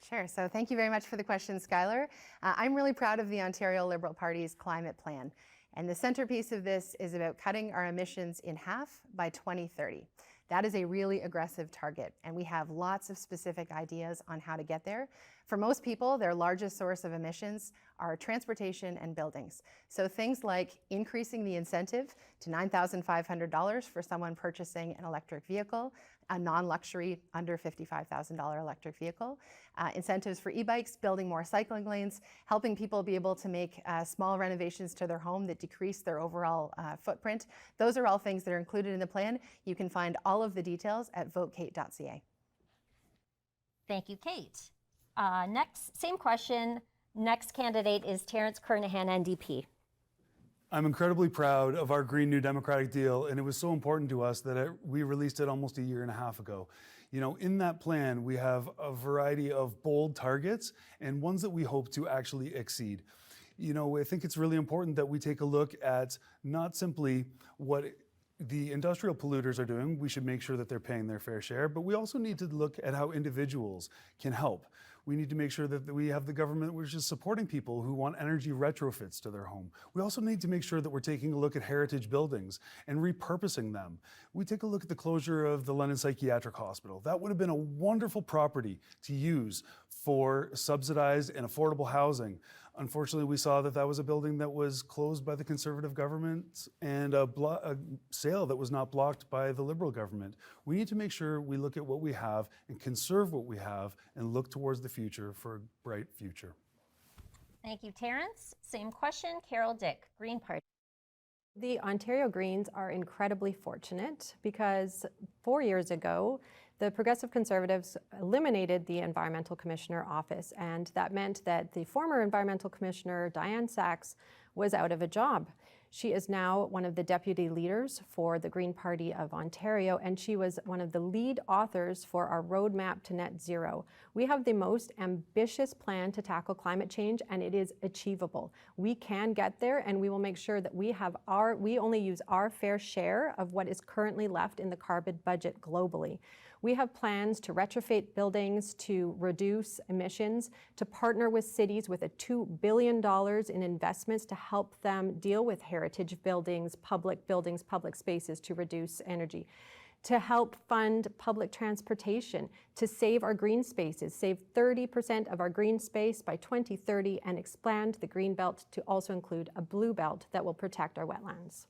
Sure. So thank you very much for the question, Skylar. I'm really proud of the Ontario Liberal Party's climate plan. And the centerpiece of this is about cutting our emissions in half by 2030. That is a really aggressive target, and we have lots of specific ideas on how to get there. For most people, their largest source of emissions are transportation and buildings. So things like increasing the incentive to $9,500 for someone purchasing an electric vehicle, a non-luxury under $55,000 electric vehicle, incentives for e-bikes, building more cycling lanes, helping people be able to make small renovations to their home that decrease their overall footprint. Those are all things that are included in the plan. You can find all of the details at votekate.ca. Thank you, Kate. Next, same question. Next candidate is Terrence Kernahan, NDP. I'm incredibly proud of our Green New Democratic deal, and it was so important to us that we released it almost a year and a half ago. You know, in that plan, we have a variety of bold targets and ones that we hope to actually exceed. You know, I think it's really important that we take a look at not simply what the industrial polluters are doing. We should make sure that they're paying their fair share, but we also need to look at how individuals can help. We need to make sure that we have the government which is supporting people who want energy retrofits to their home. We also need to make sure that we're taking a look at heritage buildings and repurposing them. We take a look at the closure of the London Psychiatric Hospital. That would have been a wonderful property to use for subsidized and affordable housing. Unfortunately, we saw that that was a building that was closed by the Conservative government and a sale that was not blocked by the Liberal government. We need to make sure we look at what we have and conserve what we have and look towards the future for a bright future. Thank you, Terrence. Same question, Carol Dick, Green Party. The Ontario Greens are incredibly fortunate because 4 years ago, the Progressive Conservatives eliminated the Environmental Commissioner office, and that meant that the former Environmental Commissioner, Diane Sachs, was out of a job. She is now one of the deputy leaders for the Green Party of Ontario, and she was one of the lead authors for our roadmap to net zero. We have the most ambitious plan to tackle climate change, and it is achievable. We can get there, and we will make sure that we only use our fair share of what is currently left in the carbon budget globally. We have plans to retrofit buildings, to reduce emissions, to partner with cities with $2 billion in investments to help them deal with heritage buildings, public spaces to reduce energy, to help fund public transportation, to save our green spaces, save 30% of our green space by 2030, and expand the green belt to also include a blue belt that will protect our wetlands.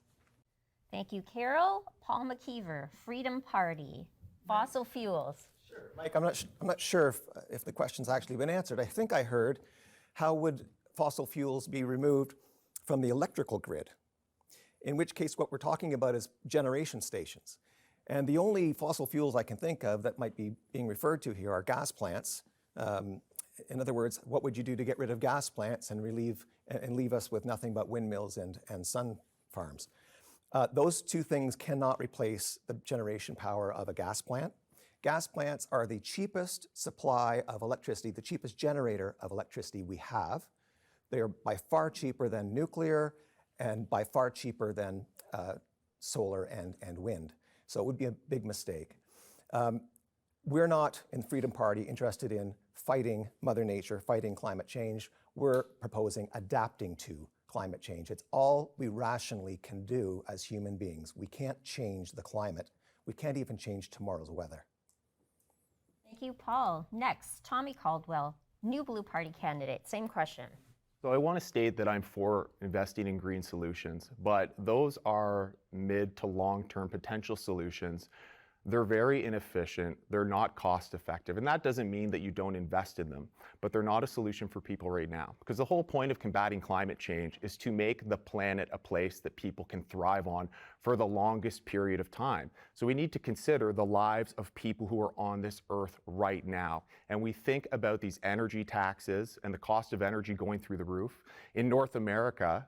Thank you, Carol. Paul McKeever, Freedom Party. Fossil fuels. Sure. Mike, I'm not sure if the question's actually been answered. I think I heard, how would fossil fuels be removed from the electrical grid? In which case, what we're talking about is generation stations. And the only fossil fuels I can think of that might be being referred to here are gas plants. In other words, what would you do to get rid of gas plants and leave us with nothing but windmills and sun farms? Those two things cannot replace the generation power of a gas plant. Gas plants are the cheapest supply of electricity, the cheapest generator of electricity we have. They are by far cheaper than nuclear and by far cheaper than solar and wind. So it would be a big mistake. We're not, in the Freedom Party, interested in fighting Mother Nature, fighting climate change. We're proposing adapting to climate change. It's all we rationally can do as human beings. We can't change the climate. We can't even change tomorrow's weather. Thank you, Paul. Next, Tommy Caldwell, New Blue Party candidate. Same question. So I want to state that I'm for investing in green solutions, but those are mid to long-term potential solutions. They're very inefficient, they're not cost effective, and that doesn't mean that you don't invest in them, but they're not a solution for people right now. Because the whole point of combating climate change is to make the planet a place that people can thrive on for the longest period of time. So we need to consider the lives of people who are on this earth right now. And we think about these energy taxes and the cost of energy going through the roof. In North America,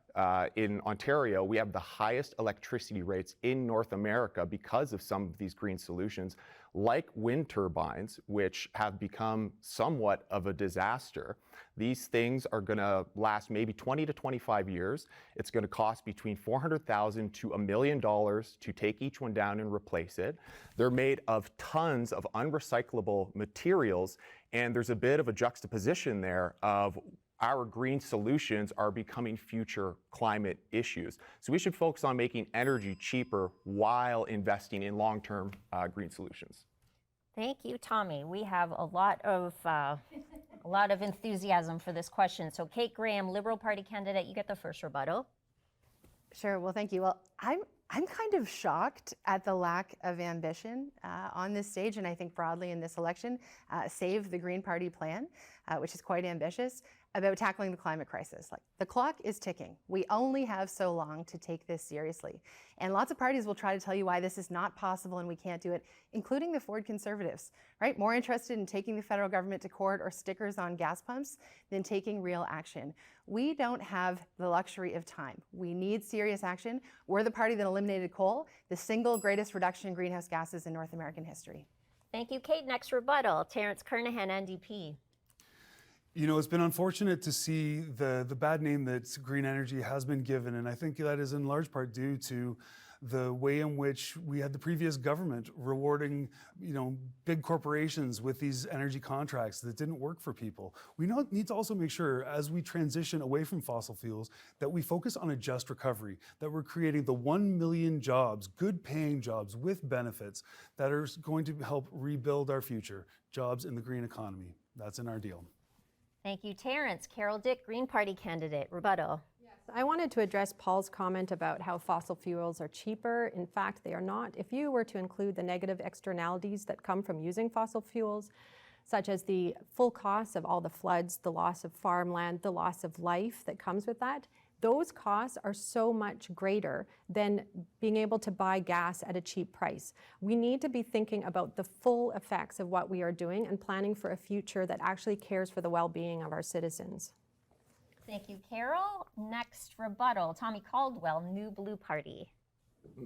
in Ontario, we have the highest electricity rates in North America because of some of these green solutions, like wind turbines, which have become somewhat of a disaster. These things are going to last maybe 20 to 25 years. It's going to cost between $400,000 to $1 million to take each one down and replace it. They're made of tons of unrecyclable materials, and there's a bit of a juxtaposition there of our green solutions are becoming future climate issues. So we should focus on making energy cheaper while investing in long-term green solutions. Thank you, Tommy. We have a lot of enthusiasm for this question. So Kate Graham, Liberal Party candidate, you get the first rebuttal. Sure. Well, thank you. Well, I'm kind of shocked at the lack of ambition on this stage, and I think broadly in this election, save the Green Party plan, which is quite ambitious, about tackling the climate crisis. Like, the clock is ticking. We only have so long to take this seriously. And lots of parties will try to tell you why this is not possible and we can't do it, including the Ford Conservatives, right? More interested in taking the federal government to court or stickers on gas pumps than taking real action. We don't have the luxury of time. We need serious action. We're the party that eliminated coal, the single greatest reduction in greenhouse gases in North American history. Thank you, Kate. Next rebuttal, Terence Kernahan, NDP. You know, it's been unfortunate to see the bad name that green energy has been given, and I think that is in large part due to the way in which we had the previous government rewarding, big corporations with these energy contracts that didn't work for people. We need to also make sure, as we transition away from fossil fuels, that we focus on a just recovery, that we're creating the 1 million jobs, good paying jobs with benefits that are going to help rebuild our future, jobs in the green economy. That's in our deal. Thank you, Terence. Carol Dick, Green Party candidate, rebuttal. Yes, I wanted to address Paul's comment about how fossil fuels are cheaper. In fact, they are not. If you were to include the negative externalities that come from using fossil fuels, such as the full costs of all the floods, the loss of farmland, the loss of life that comes with that, those costs are so much greater than being able to buy gas at a cheap price. We need to be thinking about the full effects of what we are doing and planning for a future that actually cares for the well-being of our citizens. Thank you, Carol. Next rebuttal, Tommy Caldwell, New Blue Party.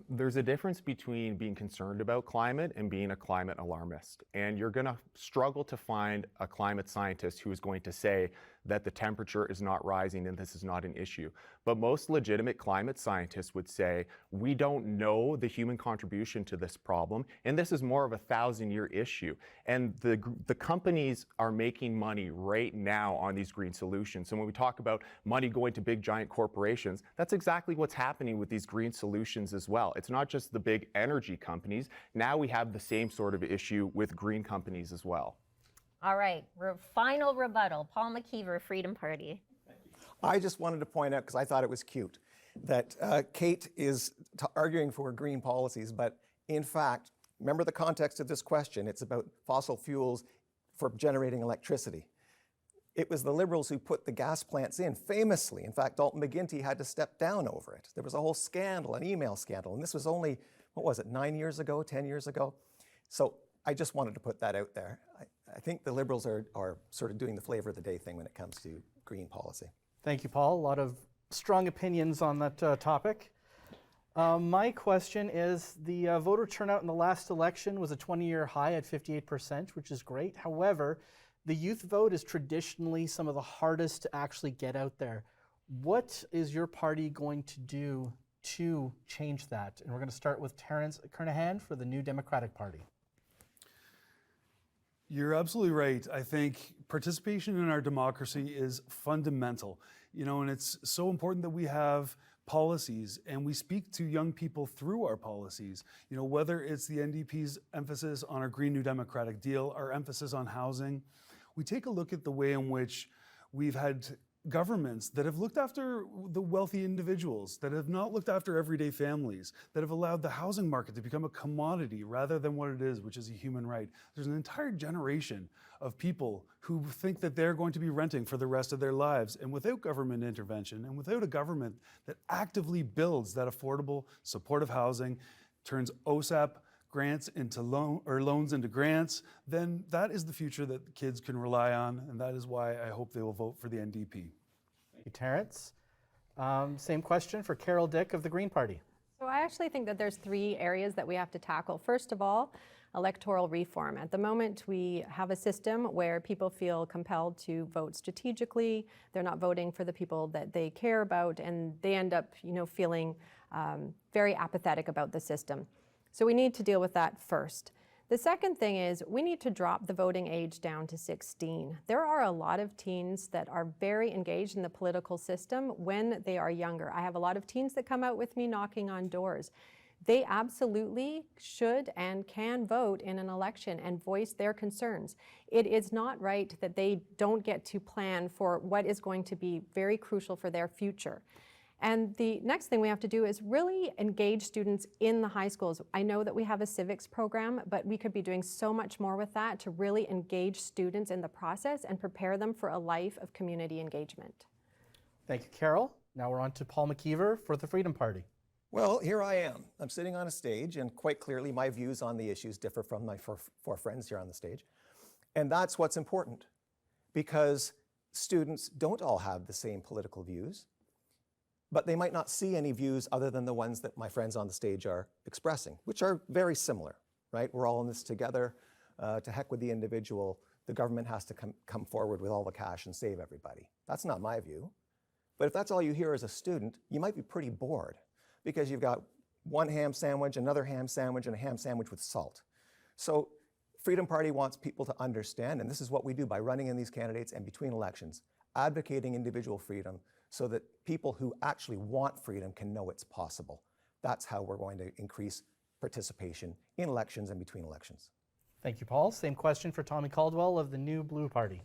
There's a difference between being concerned about climate and being a climate alarmist. And you're going to struggle to find a climate scientist who is going to say that the temperature is not rising and this is not an issue. But most legitimate climate scientists would say, we don't know the human contribution to this problem, and this is more of a 1,000-year issue. And the companies are making money right now on these green solutions. So when we talk about money going to big giant corporations, that's exactly what's happening with these green solutions as well. It's not just the big energy companies. Now we have the same sort of issue with green companies as well. All right, final rebuttal, Paul McKeever, Freedom Party. I just wanted to point out, because I thought it was cute, that Kate is arguing for green policies, but in fact, remember the context of this question. It's about fossil fuels for generating electricity. It was the Liberals who put the gas plants in, famously. In fact, Dalton McGuinty had to step down over it. There was a whole scandal, an email scandal, and this was only, 9 years ago, 10 years ago? So I just wanted to put that out there. I think the Liberals are sort of doing the flavor of the day thing when it comes to green policy. Thank you, Paul. A lot of strong opinions on that topic. My question is, the voter turnout in the last election was a 20-year high at 58%, which is great. However, the youth vote is traditionally some of the hardest to actually get out there. What is your party going to do to change that? And we're going to start with Terence Kernahan for the New Democratic Party. You're absolutely right. I think participation in our democracy is fundamental, and it's so important that we have policies and we speak to young people through our policies. Whether it's the NDP's emphasis on our Green New Democratic Deal, our emphasis on housing, we take a look at the way in which we've had governments that have looked after the wealthy individuals, that have not looked after everyday families, that have allowed the housing market to become a commodity rather than what it is, which is a human right. There's an entire generation of people who think that they're going to be renting for the rest of their lives. And without government intervention and without a government that actively builds that affordable, supportive housing, turns OSAP grants into loans into grants, then that is the future that kids can rely on, and that is why I hope they will vote for the NDP. Thank you, Terrence. Same question for Carol Dick of the Green Party. So I actually think that there's 3 areas that we have to tackle. First of all, electoral reform. At the moment, we have a system where people feel compelled to vote strategically. They're not voting for the people that they care about, and they end up, feeling very apathetic about the system. So we need to deal with that first. The second thing is we need to drop the voting age down to 16. There are a lot of teens that are very engaged in the political system when they are younger. I have a lot of teens that come out with me knocking on doors. They absolutely should and can vote in an election and voice their concerns. It is not right that they don't get to plan for what is going to be very crucial for their future. And the next thing we have to do is really engage students in the high schools. I know that we have a civics program, but we could be doing so much more with that to really engage students in the process and prepare them for a life of community engagement. Thank you, Carol. Now we're on to Paul McKeever for the Freedom Party. Well, here I am. I'm sitting on a stage, and quite clearly my views on the issues differ from my four friends here on the stage. And that's what's important, because students don't all have the same political views, but they might not see any views other than the ones that my friends on the stage are expressing, which are very similar, right? We're all in this together. To heck with the individual. The government has to come forward with all the cash and save everybody. That's not my view. But if that's all you hear as a student, you might be pretty bored, because you've got one ham sandwich, another ham sandwich, and a ham sandwich with salt. So Freedom Party wants people to understand, and this is what we do by running in these candidates and between elections, advocating individual freedom so that people who actually want freedom can know it's possible. That's how we're going to increase participation in elections and between elections. Thank you, Paul. Same question for Tommy Caldwell of the New Blue Party.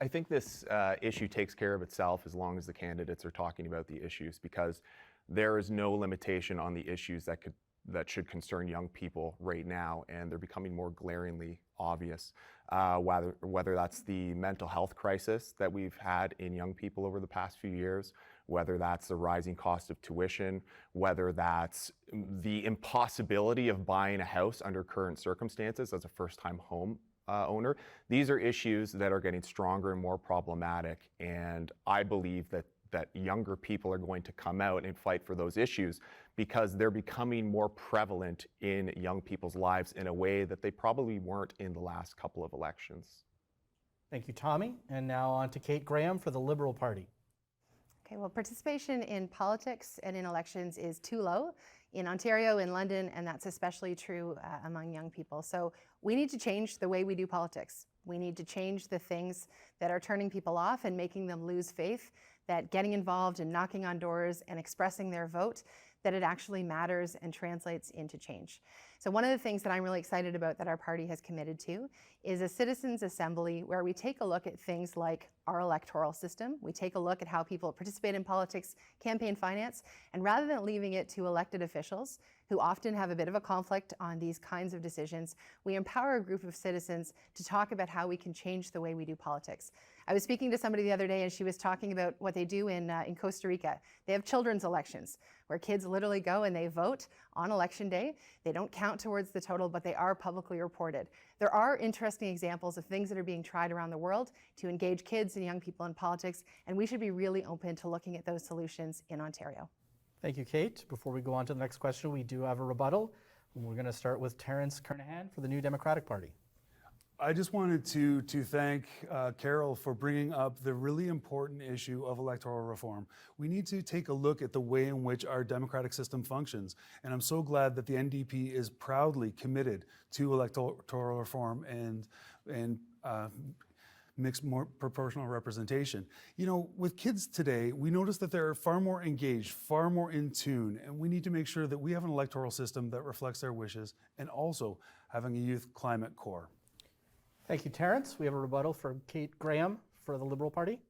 I think this issue takes care of itself as long as the candidates are talking about the issues, because there is no limitation on the issues that should concern young people right now, and they're becoming more glaringly obvious. Whether that's the mental health crisis that we've had in young people over the past few years, whether that's the rising cost of tuition, whether that's the impossibility of buying a house under current circumstances as a first-time home owner. These are issues that are getting stronger and more problematic, and I believe that younger people are going to come out and fight for those issues because they're becoming more prevalent in young people's lives in a way that they probably weren't in the last couple of elections. Thank you, Tommy. And now on to Kate Graham for the Liberal Party. Okay, well, participation in politics and in elections is too low in Ontario, in London, and that's especially true among young people. So we need to change the way we do politics. We need to change the things that are turning people off and making them lose faith that getting involved and knocking on doors and expressing their vote, that it actually matters and translates into change. So one of the things that I'm really excited about that our party has committed to is a citizens' assembly where we take a look at things like our electoral system, we take a look at how people participate in politics, campaign finance, and rather than leaving it to elected officials who often have a bit of a conflict on these kinds of decisions, we empower a group of citizens to talk about how we can change the way we do politics. I was speaking to somebody the other day and she was talking about what they do in Costa Rica. They have children's elections where kids literally go and they vote on election day. They don't count towards the total, but they are publicly reported. There are interesting examples of things that are being tried around the world to engage kids and young people in politics, and we should be really open to looking at those solutions in Ontario. Thank you, Kate. Before we go on to the next question, we do have a rebuttal. We're going to start with Terrence Kernahan for the New Democratic Party. I just wanted to thank Carol for bringing up the really important issue of electoral reform. We need to take a look at the way in which our democratic system functions, and I'm so glad that the NDP is proudly committed to electoral reform and mixed more proportional representation. You know, with kids today, we notice that they're far more engaged, far more in tune, and we need to make sure that we have an electoral system that reflects their wishes, and also having a youth climate core. Thank you, Terrence. We have a rebuttal for Kate Graham for the Liberal Party.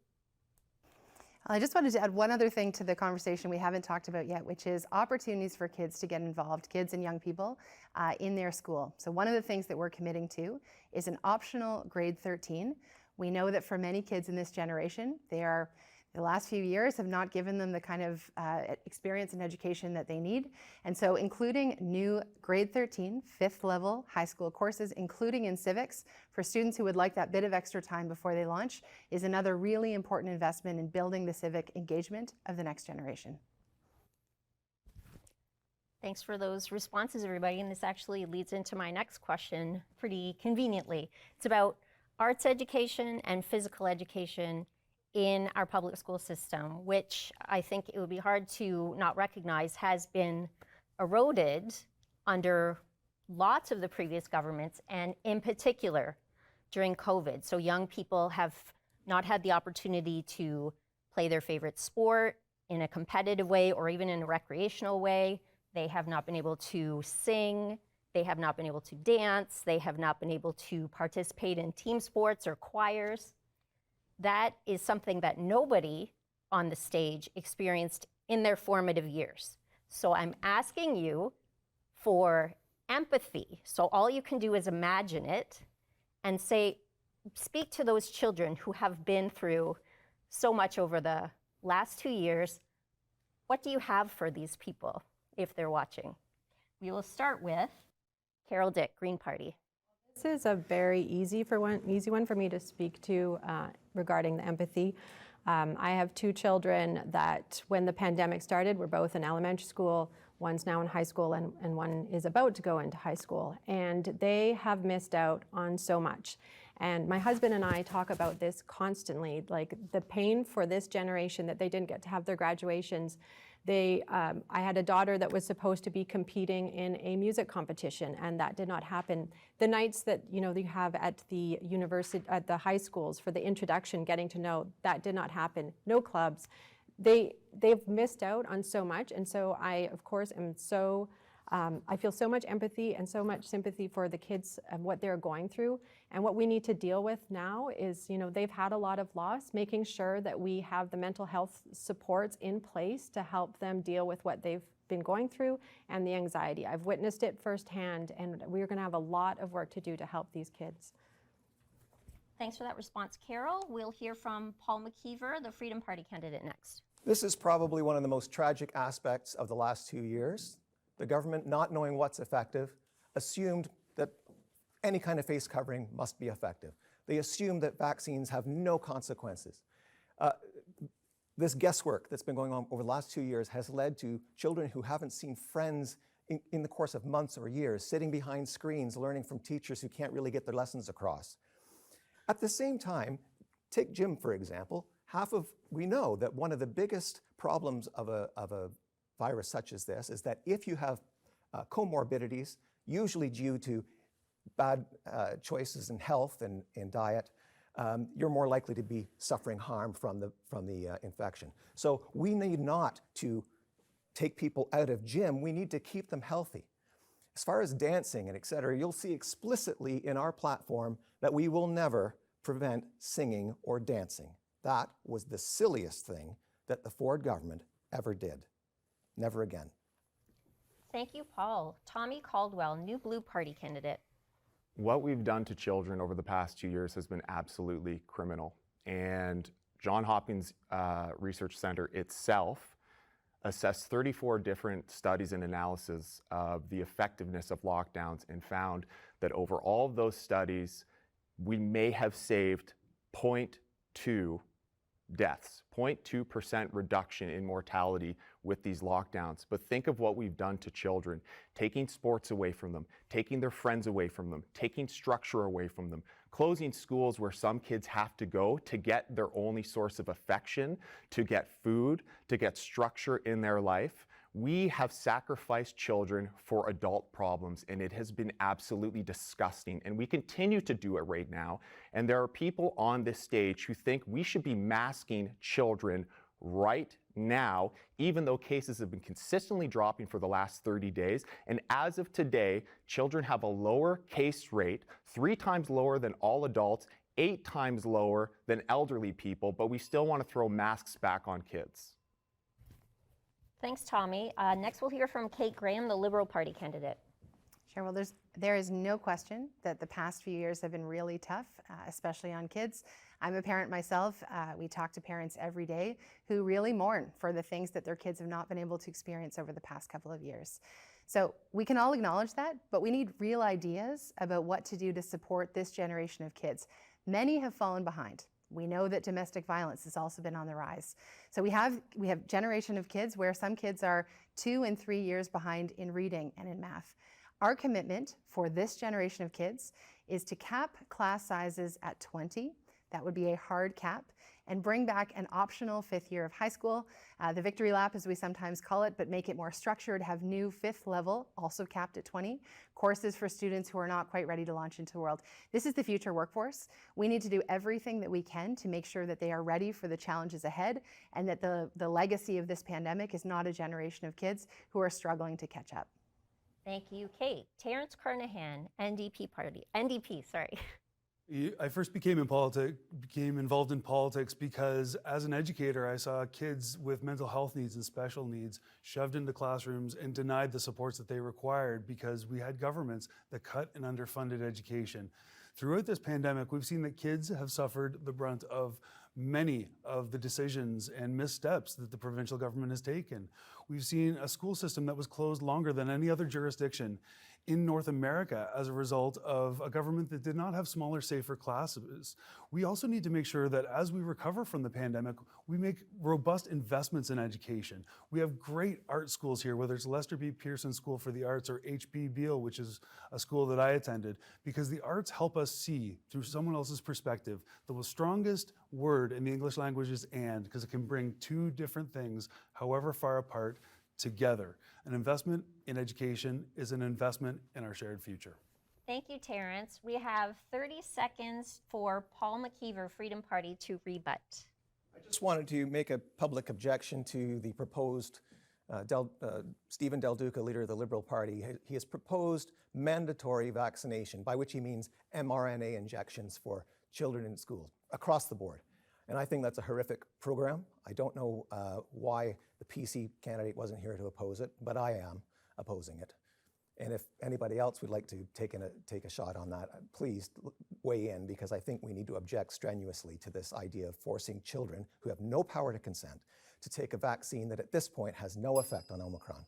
I just wanted to add one other thing to the conversation we haven't talked about yet, which is opportunities for kids to get involved, kids and young people, in their school. So one of the things that we're committing to is an optional grade 13. We know that for many kids in this generation, the last few years have not given them the kind of experience and education that they need. And so including new grade 13, 5th level high school courses, including in civics, for students who would like that bit of extra time before they launch, is another really important investment in building the civic engagement of the next generation. Thanks for those responses, everybody. And this actually leads into my next question pretty conveniently. It's about arts education and physical education in our public school system, which I think it would be hard to not recognize has been eroded under lots of the previous governments, and in particular during COVID. So young people have not had the opportunity to play their favorite sport in a competitive way or even in a recreational way. They have not been able to sing, they have not been able to dance, they have not been able to participate in team sports or choirs. That is something that nobody on the stage experienced in their formative years. So I'm asking you for empathy. So all you can do is imagine it and speak to those children who have been through so much over the last 2 years. What do you have for these people if they're watching? We will start with Carol Dick, Green Party. This is a very easy one for me to speak to regarding the empathy. I have 2 children that when the pandemic started were both in elementary school. One's now in high school and one is about to go into high school. And they have missed out on so much. And my husband and I talk about this constantly, like the pain for this generation that they didn't get to have their graduations. I had a daughter that was supposed to be competing in a music competition, and that did not happen. The nights that they have at the university, at the high schools for the introduction, getting to know, that did not happen. No clubs. They've missed out on so much, and so I, of course, am so. I feel so much empathy and so much sympathy for the kids and what they're going through. And what we need to deal with now is, they've had a lot of loss, making sure that we have the mental health supports in place to help them deal with what they've been going through and the anxiety. I've witnessed it firsthand, and we're going to have a lot of work to do to help these kids. Thanks for that response, Carol. We'll hear from Paul McKeever, the Freedom Party candidate, next. This is probably one of the most tragic aspects of the last 2 years. The government, not knowing what's effective, assumed that any kind of face covering must be effective. They assumed that vaccines have no consequences. This guesswork that's been going on over the last 2 years has led to children who haven't seen friends in the course of months or years, sitting behind screens, learning from teachers who can't really get their lessons across. At the same time, take gym, for example. We know that one of the biggest problems of a virus such as this is that if you have comorbidities, usually due to bad choices in health and in diet, you're more likely to be suffering harm from the infection. So we need not to take people out of gym, we need to keep them healthy. As far as dancing and et cetera, you'll see explicitly in our platform that we will never prevent singing or dancing. That was the silliest thing that the Ford government ever did. Never again. Thank you, Paul. Tommy Caldwell, New Blue Party candidate. What we've done to children over the past 2 years has been absolutely criminal. And Johns Hopkins Research Center itself assessed 34 different studies and analysis of the effectiveness of lockdowns and found that over all of those studies, we may have saved 0.2 deaths, 0.2% reduction in mortality with these lockdowns. But think of what we've done to children, taking sports away from them, taking their friends away from them, taking structure away from them, closing schools where some kids have to go to get their only source of affection, to get food, to get structure in their life. We have sacrificed children for adult problems, and it has been absolutely disgusting. And we continue to do it right now. And there are people on this stage who think we should be masking children right now, even though cases have been consistently dropping for the last 30 days. And as of today, children have a lower case rate, 3 times lower than all adults 8 times lower than elderly people, but we still want to throw masks back on kids. Thanks, Tommy. Next, we'll hear from Kate Graham, the Liberal Party candidate. Sure. Well, there is no question that the past few years have been really tough, especially on kids. I'm a parent myself. We talk to parents every day who really mourn for the things that their kids have not been able to experience over the past couple of years. So we can all acknowledge that, but we need real ideas about what to do to support this generation of kids. Many have fallen behind. We know that domestic violence has also been on the rise. So we have generation of kids where some kids are 2 and 3 years behind in reading and in math. Our commitment for this generation of kids is to cap class sizes at 20. That would be a hard cap, and bring back an optional 5th year of high school, the victory lap as we sometimes call it, but make it more structured, have new 5th level, also capped at 20, courses for students who are not quite ready to launch into the world. This is the future workforce. We need to do everything that we can to make sure that they are ready for the challenges ahead, and that the legacy of this pandemic is not a generation of kids who are struggling to catch up. Thank you, Kate. Terrence Kernahan, NDP, sorry. I first became involved in politics because as an educator, I saw kids with mental health needs and special needs shoved into classrooms and denied the supports that they required because we had governments that cut and underfunded education. Throughout this pandemic, we've seen that kids have suffered the brunt of many of the decisions and missteps that the provincial government has taken. We've seen a school system that was closed longer than any other jurisdiction in North America as a result of a government that did not have smaller, safer classes. We also need to make sure that as we recover from the pandemic, we make robust investments in education. We have great art schools here, whether it's Lester B. Pearson School for the Arts or H.B. Beale, which is a school that I attended, because the arts help us see through someone else's perspective. The strongest word in the English language is "and," because it can bring 2 different things, however far apart, together. An investment in education is an investment in our shared future. Thank you, Terrence. We have 30 seconds for Paul McKeever, Freedom Party, to rebut. I just wanted to make a public objection to the proposed Stephen Del Duca, leader of the Liberal Party. He has proposed mandatory vaccination, by which he means mRNA injections for children in schools across the board. And I think that's a horrific program. I don't know why the PC candidate wasn't here to oppose it, but I am opposing it. And if anybody else would like to take a shot on that, please weigh in, because I think we need to object strenuously to this idea of forcing children who have no power to consent to take a vaccine that at this point has no effect on Omicron.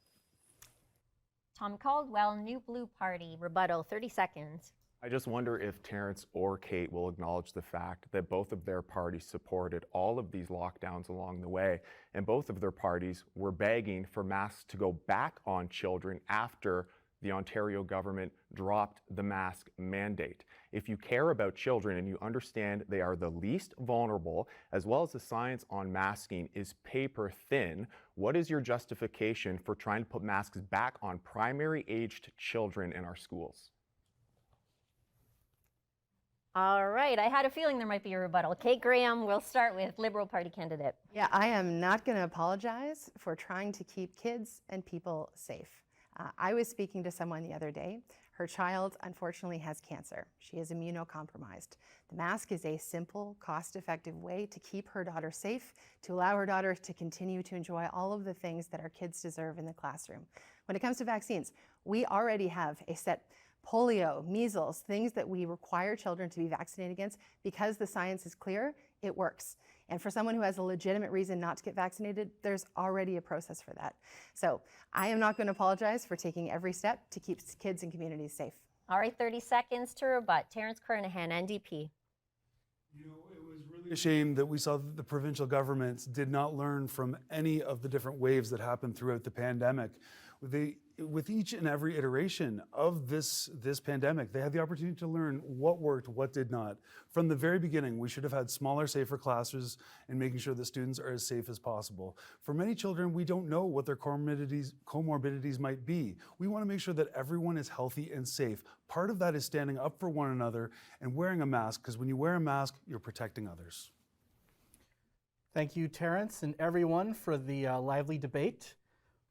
Tom Caldwell, New Blue Party, rebuttal, 30 seconds. I just wonder if Terrence or Kate will acknowledge the fact that both of their parties supported all of these lockdowns along the way, and both of their parties were begging for masks to go back on children after the Ontario government dropped the mask mandate. If you care about children and you understand they are the least vulnerable, as well as the science on masking is paper thin, what is your justification for trying to put masks back on primary-aged children in our schools? All right, I had a feeling there might be a rebuttal. Kate Graham, we'll start with Liberal Party candidate. Yeah, I am not going to apologize for trying to keep kids and people safe. I was speaking to someone the other day. Her child, unfortunately, has cancer. She is immunocompromised. The mask is a simple, cost-effective way to keep her daughter safe, to allow her daughter to continue to enjoy all of the things that our kids deserve in the classroom. When it comes to vaccines, we already have a set polio, measles, things that we require children to be vaccinated against. Because the science is clear, it works. And for someone who has a legitimate reason not to get vaccinated, there's already a process for that. So I am not going to apologize for taking every step to keep kids and communities safe. All right, 30 seconds to rebut. Terrence Kernahan, NDP. You know, it was really a shame that we saw that the provincial governments did not learn from any of the different waves that happened throughout the pandemic. With each and every iteration of this pandemic, they had the opportunity to learn what worked, what did not. From the very beginning, we should have had smaller, safer classes and making sure that students are as safe as possible. For many children, we don't know what their comorbidities might be. We want to make sure that everyone is healthy and safe. Part of that is standing up for one another and wearing a mask, because when you wear a mask, you're protecting others. Thank you, Terrence, and everyone for the lively debate.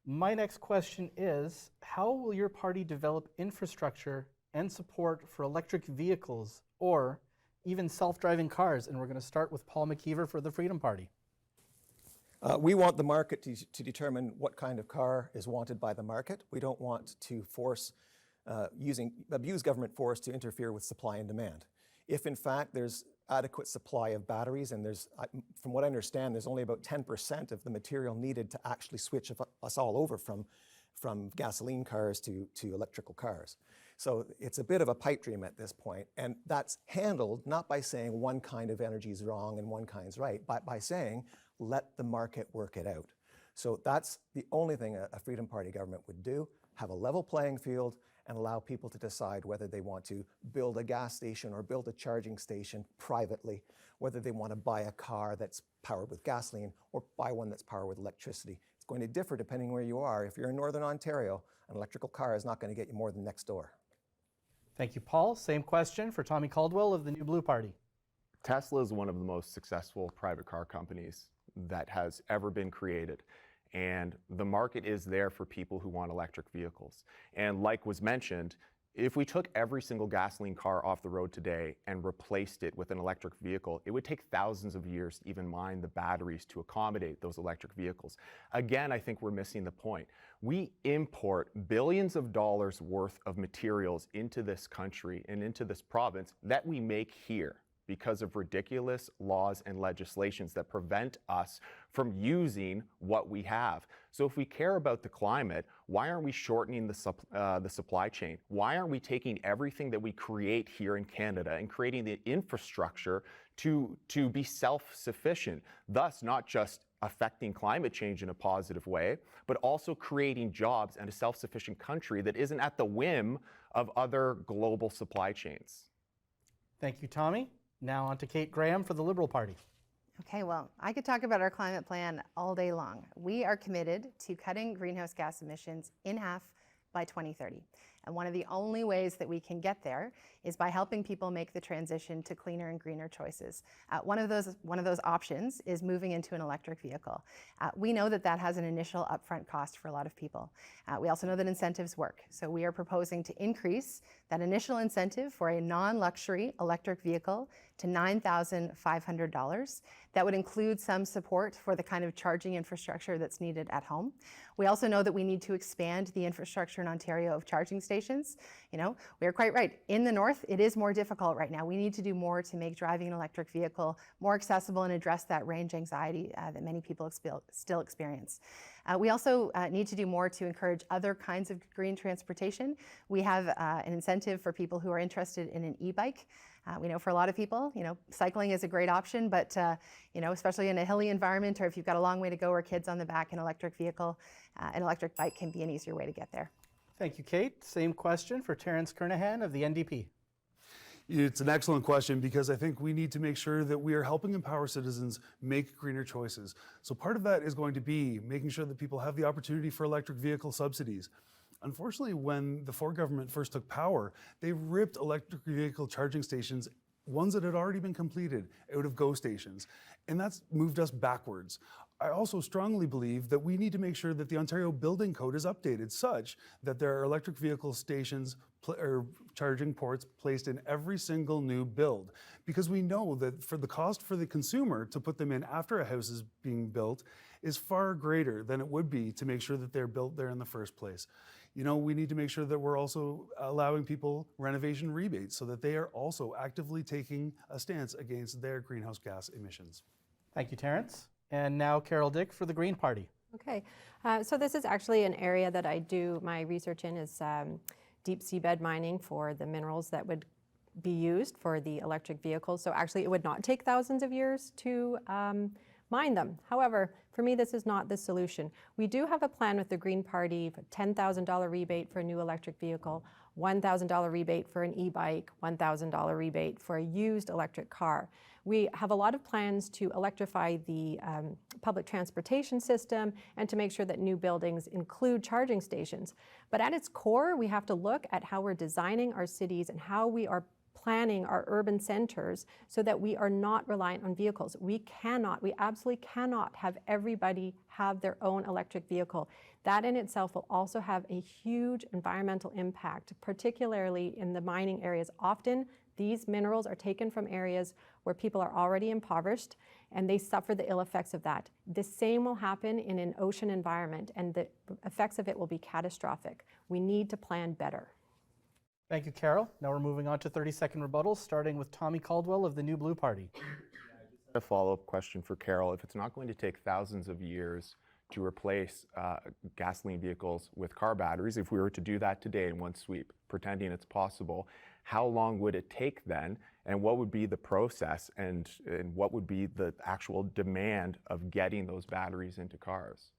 My next question is, how will your party develop infrastructure and support for electric vehicles or even self-driving cars. And we're going to start with Paul McKeever for the Freedom Party. We want the market to determine what kind of car is wanted by the market. We don't want to abuse government force to interfere with supply and demand. If in fact there's adequate supply of batteries, and from what I understand, there's only about 10% of the material needed to actually switch us all over from gasoline cars to electrical cars. So it's a bit of a pipe dream at this point, and that's handled not by saying one kind of energy is wrong and one kind's right, but by saying, let the market work it out. So that's the only thing a Freedom Party government would do, have a level playing field and allow people to decide whether they want to build a gas station or build a charging station privately, whether they want to buy a car that's powered with gasoline or buy one that's powered with electricity. It's going to differ depending where you are. If you're in Northern Ontario, an electrical car is not going to get you more than next door. Thank you, Paul. Same question for Tommy Caldwell of the New Blue Party. Tesla is one of the most successful private car companies that has ever been created. And the market is there for people who want electric vehicles. And like was mentioned, if we took every single gasoline car off the road today and replaced it with an electric vehicle, it would take thousands of years to even mine the batteries to accommodate those electric vehicles. Again, I think we're missing the point. We import billions of dollars worth of materials into this country and into this province that we make here because of ridiculous laws and legislations that prevent us from using what we have. So if we care about the climate, why aren't we shortening the supply chain? Why aren't we taking everything that we create here in Canada and creating the infrastructure to be self-sufficient, thus not just affecting climate change in a positive way, but also creating jobs and a self-sufficient country that isn't at the whim of other global supply chains? Thank you, Tommy. Now on to Kate Graham for the Liberal Party. Okay, well, I could talk about our climate plan all day long. We are committed to cutting greenhouse gas emissions in half by 2030. And one of the only ways that we can get there is by helping people make the transition to cleaner and greener choices. One of those options is moving into an electric vehicle. We know that that has an initial upfront cost for a lot of people. We also know that incentives work. So we are proposing to increase that initial incentive for a non-luxury electric vehicle to $9,500. That would include some support for the kind of charging infrastructure that's needed at home. We also know that we need to expand the infrastructure in Ontario of charging stations. You know, we are quite right. In the north, it is more difficult right now. We need to do more to make driving an electric vehicle more accessible and address that range anxiety that many people still experience. We also need to do more to encourage other kinds of green transportation. We have an incentive for people who are interested in an e-bike. We know for a lot of people, you know, cycling is a great option, but you know, especially in a hilly environment or if you've got a long way to go or kids on the back, an electric vehicle, an electric bike can be an easier way to get there. Thank you, Kate. Same question for Terence Kernahan of the NDP. It's an excellent question because I think we need to make sure that we are helping empower citizens make greener choices. So part of that is going to be making sure that people have the opportunity for electric vehicle subsidies. Unfortunately, when the Ford government first took power, they ripped electric vehicle charging stations, ones that had already been completed, out of GO stations. And that's moved us backwards. I also strongly believe that we need to make sure that the Ontario Building Code is updated such that there are electric vehicle stations or charging ports placed in every single new build. Because we know that for the cost for the consumer to put them in after a house is being built is far greater than it would be to make sure that they're built there in the first place. You know, we need to make sure that we're also allowing people renovation rebates so that they are also actively taking a stance against their greenhouse gas emissions. Thank you, Terence. And now Carol Dick for the Green Party. Okay, so this is actually an area that I do my research in is deep seabed mining for the minerals that would be used for the electric vehicles. So actually it would not take thousands of years to mine them. However, for me, this is not the solution. We do have a plan with the Green Party, $10,000 rebate for a new electric vehicle, $1,000 rebate for an e-bike, $1,000 rebate for a used electric car. We have a lot of plans to electrify the public transportation system and to make sure that new buildings include charging stations. But at its core, we have to look at how we're designing our cities and how we are planning our urban centers so that we are not reliant on vehicles. We absolutely cannot have everybody have their own electric vehicle. That in itself will also have a huge environmental impact, particularly in the mining areas. Often These minerals are taken from areas where people are already impoverished and they suffer the ill effects of that. The same will happen in an ocean environment and the effects of it will be catastrophic. We need to plan better. Thank you, Carol. Now we're moving on to 30-second rebuttals, starting with Tommy Caldwell of the New Blue Party. A follow-up question for Carol. If it's not going to take thousands of years to replace gasoline vehicles with car batteries, if we were to do that today in one sweep, pretending it's possible, how long would it take then? And what would be the process and what would be the actual demand of getting those batteries into cars?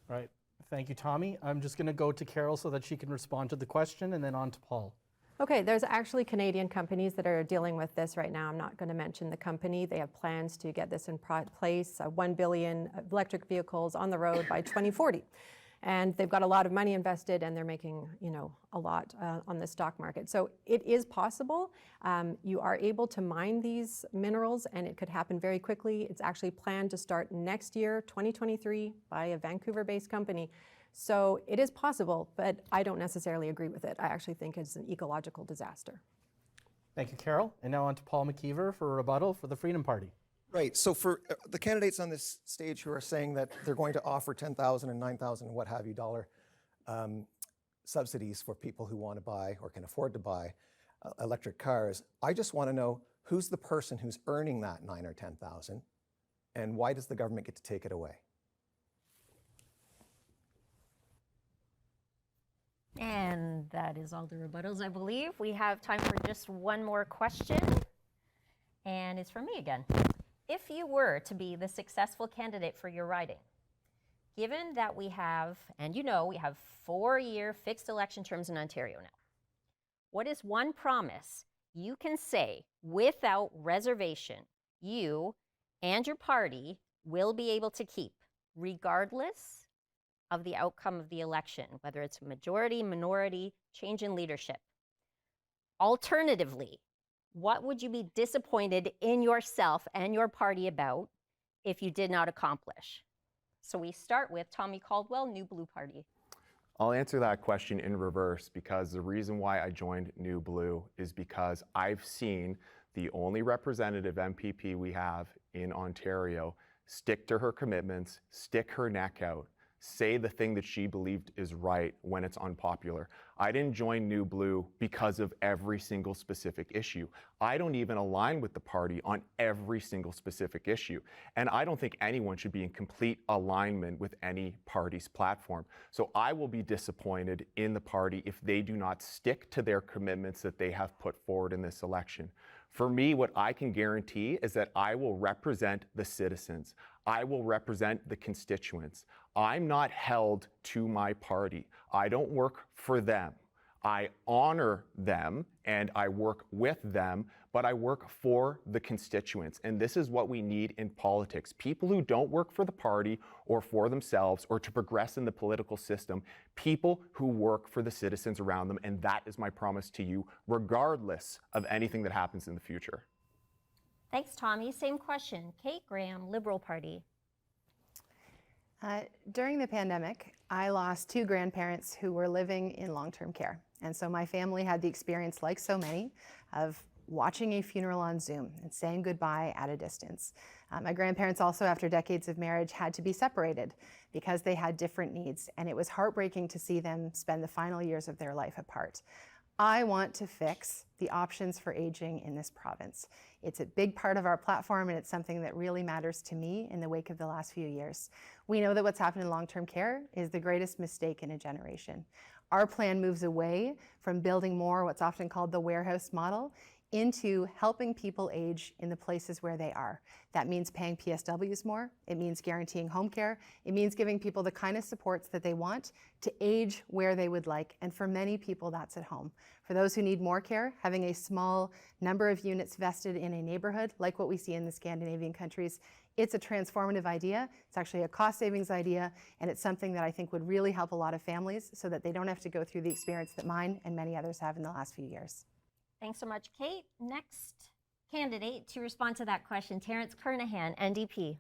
Right. Thank you, Tommy. I'm just going to go to Carol so that she can respond to the question, and then on to Paul. Okay, there's actually Canadian companies that are dealing with this right now. I'm not going to mention the company. They have plans to get this in place, 1 billion electric vehicles on the road by 2040. And they've got a lot of money invested and they're making, a lot on the stock market. So it is possible. You are able to mine these minerals and it could happen very quickly. It's actually planned to start next year, 2023, by a Vancouver-based company. So it is possible, but I don't necessarily agree with it. I actually think it's an ecological disaster. Thank you, Carol. And now on to Paul McKeever for a rebuttal for the Freedom Party. Right, so for the candidates on this stage who are saying that they're going to offer $10,000 and $9,000 and what have you dollar subsidies for people who want to buy or can afford to buy electric cars, I just want to know who's the person who's earning that $9,000 or $10,000 and why does the government get to take it away? And that is all the rebuttals, I believe. We have time for just one more question, and it's from me again. If you were to be the successful candidate for your riding, given that we have, and we have 4-year fixed election terms in Ontario now, what is one promise you can say without reservation you and your party will be able to keep, regardless of the outcome of the election, whether it's majority, minority, change in leadership? Alternatively, what would you be disappointed in yourself and your party about if you did not accomplish? So we start with Tommy Caldwell, New Blue Party. I'll answer that question in reverse because the reason why I joined New Blue is because I've seen the only representative MPP we have in Ontario stick to her commitments, stick her neck out, say the thing that she believed is right when it's unpopular. I didn't join New Blue because of every single specific issue. I don't even align with the party on every single specific issue. And I don't think anyone should be in complete alignment with any party's platform. So I will be disappointed in the party if they do not stick to their commitments that they have put forward in this election. For me, what I can guarantee is that I will represent the citizens. I will represent the constituents. I'm not held to my party. I don't work for them. I honor them and I work with them, but I work for the constituents. And this is what we need in politics. People who don't work for the party or for themselves or to progress in the political system, people who work for the citizens around them. And that is my promise to you, regardless of anything that happens in the future. Thanks, Tommy. Same question. Kate Graham, Liberal Party. During the pandemic, I lost 2 grandparents who were living in long-term care. And so my family had the experience, like so many, of watching a funeral on Zoom and saying goodbye at a distance. My grandparents also, after decades of marriage, had to be separated because they had different needs. And it was heartbreaking to see them spend the final years of their life apart. I want to fix the options for aging in this province. It's a big part of our platform and it's something that really matters to me in the wake of the last few years. We know that what's happened in long-term care is the greatest mistake in a generation. Our plan moves away from building more what's often called the warehouse model into helping people age in the places where they are. That means paying PSWs more, it means guaranteeing home care, it means giving people the kind of supports that they want to age where they would like, and for many people that's at home. For those who need more care, having a small number of units vested in a neighborhood, like what we see in the Scandinavian countries, it's a transformative idea, it's actually a cost savings idea, and it's something that I think would really help a lot of families so that they don't have to go through the experience that mine and many others have in the last few years. Thanks so much, Kate. Next candidate to respond to that question, Terence Kernahan, NDP.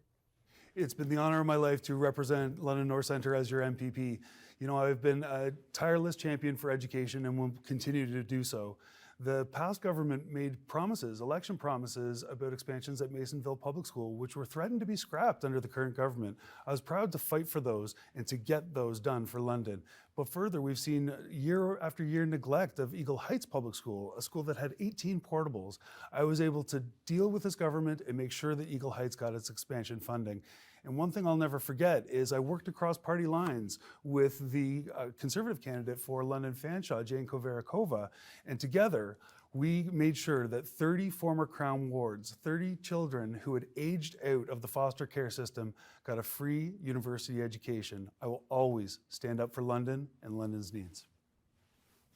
It's been the honor of my life to represent London North Centre as your MPP. You know, I've been a tireless champion for education and will continue to do so. The past government made promises, election promises, about expansions at Masonville Public School, which were threatened to be scrapped under the current government. I was proud to fight for those and to get those done for London. But further, we've seen year after year neglect of Eagle Heights Public School, a school that had 18 portables. I was able to deal with this government and make sure that Eagle Heights got its expansion funding. And one thing I'll never forget is I worked across party lines with the Conservative candidate for London Fanshawe, Jane Kovarakova, and together we made sure that 30 former Crown wards, 30 children who had aged out of the foster care system got a free university education. I will always stand up for London and London's needs.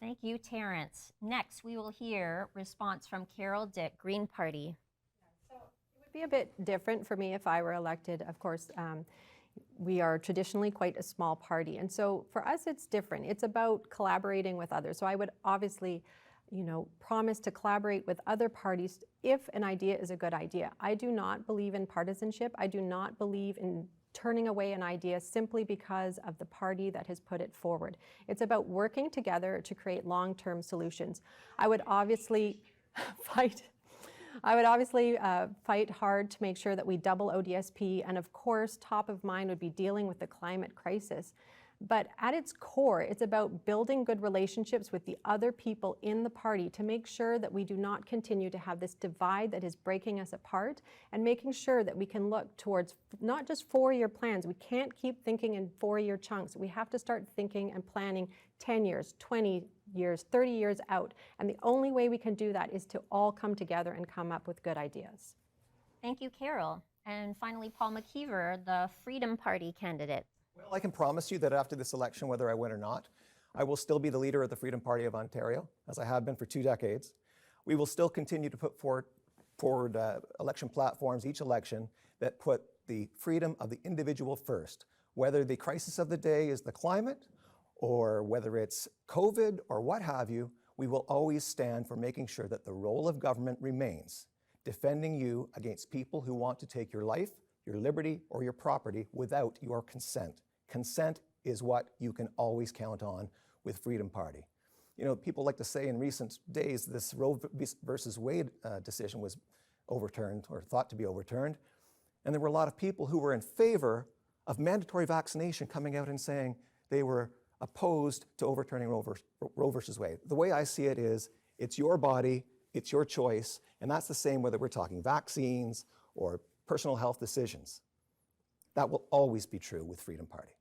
Thank you, Terrence. Next, we will hear response from Carol Dick, Green Party. Be a bit different for me if I were elected. Of course, we are traditionally quite a small party, and so for us it's different. It's about collaborating with others. So I would obviously, promise to collaborate with other parties if an idea is a good idea. I do not believe in partisanship. I do not believe in turning away an idea simply because of the party that has put it forward. It's about working together to create long-term solutions. I would obviously fight hard to make sure that we double ODSP, and of course, top of mind would be dealing with the climate crisis. But at its core, it's about building good relationships with the other people in the party to make sure that we do not continue to have this divide that is breaking us apart, and making sure that we can look towards not just 4-year plans. We can't keep thinking in 4-year chunks. We have to start thinking and planning 10 years, 20 years, 30 years out. And the only way we can do that is to all come together and come up with good ideas. Thank you, Carol. And finally, Paul McKeever, the Freedom Party candidate. Well, I can promise you that after this election, whether I win or not, I will still be the leader of the Freedom Party of Ontario, as I have been for 2 decades. We will still continue to put forward election platforms each election that put the freedom of the individual first, whether the crisis of the day is the climate, or whether it's COVID or what have you. We will always stand for making sure that the role of government remains defending you against people who want to take your life, your liberty, or your property without your consent. Consent is what you can always count on with Freedom Party. You know, people like to say in recent days this Roe versus Wade decision was overturned or thought to be overturned. And there were a lot of people who were in favor of mandatory vaccination coming out and saying they were opposed to overturning Roe versus Wade. The way I see it is, it's your body, it's your choice, and that's the same whether we're talking vaccines or personal health decisions. That will always be true with Freedom Party.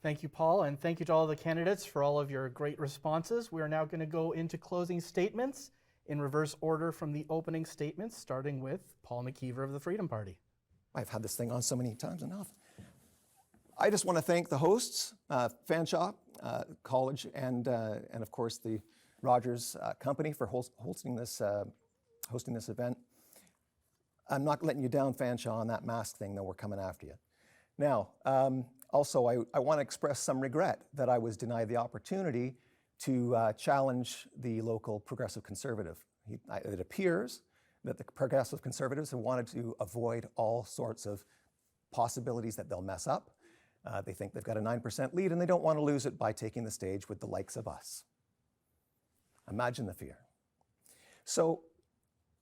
Thank you, Paul, and thank you to all the candidates for all of your great responses. We are now going to go into closing statements in reverse order from the opening statements, starting with Paul McKeever of the Freedom Party. I've had this thing on so many times enough. I just want to thank the hosts, Fanshawe College, and of course the Rogers Company for hosting this event. I'm not letting you down, Fanshawe, on that mask thing, though. We're coming after you. Now, also, I want to express some regret that I was denied the opportunity to challenge the local Progressive Conservative. It appears that the Progressive Conservatives have wanted to avoid all sorts of possibilities that they'll mess up. They think they've got a 9% lead, and they don't want to lose it by taking the stage with the likes of us. Imagine the fear. So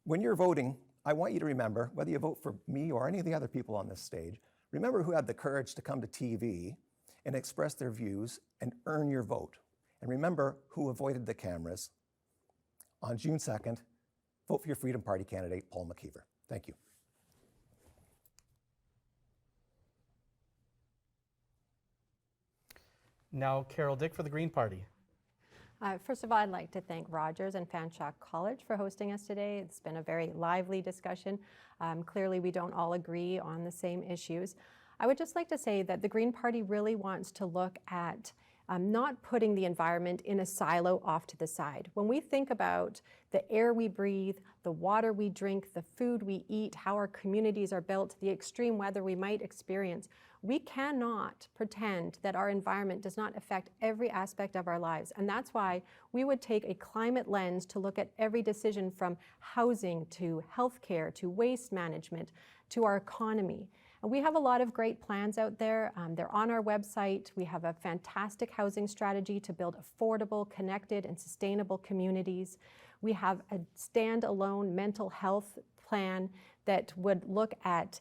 when you're voting, I want you to remember, whether you vote for me or any of the other people on this stage, remember who had the courage to come to TV and express their views and earn your vote. And remember who avoided the cameras. On June 2nd, vote for your Freedom Party candidate, Paul McKeever. Thank you. Now, Carol Dick for the Green Party. First of all, I'd like to thank Rogers and Fanshawe College for hosting us today. It's been a very lively discussion. Clearly, we don't all agree on the same issues. I would just like to say that the Green Party really wants to look at not putting the environment in a silo off to the side. When we think about the air we breathe, the water we drink, the food we eat, how our communities are built, the extreme weather we might experience, we cannot pretend that our environment does not affect every aspect of our lives. And that's why we would take a climate lens to look at every decision, from housing to healthcare to waste management to our economy. And we have a lot of great plans out there. They're on our website. We have a fantastic housing strategy to build affordable, connected, and sustainable communities. We have a standalone mental health plan that would look at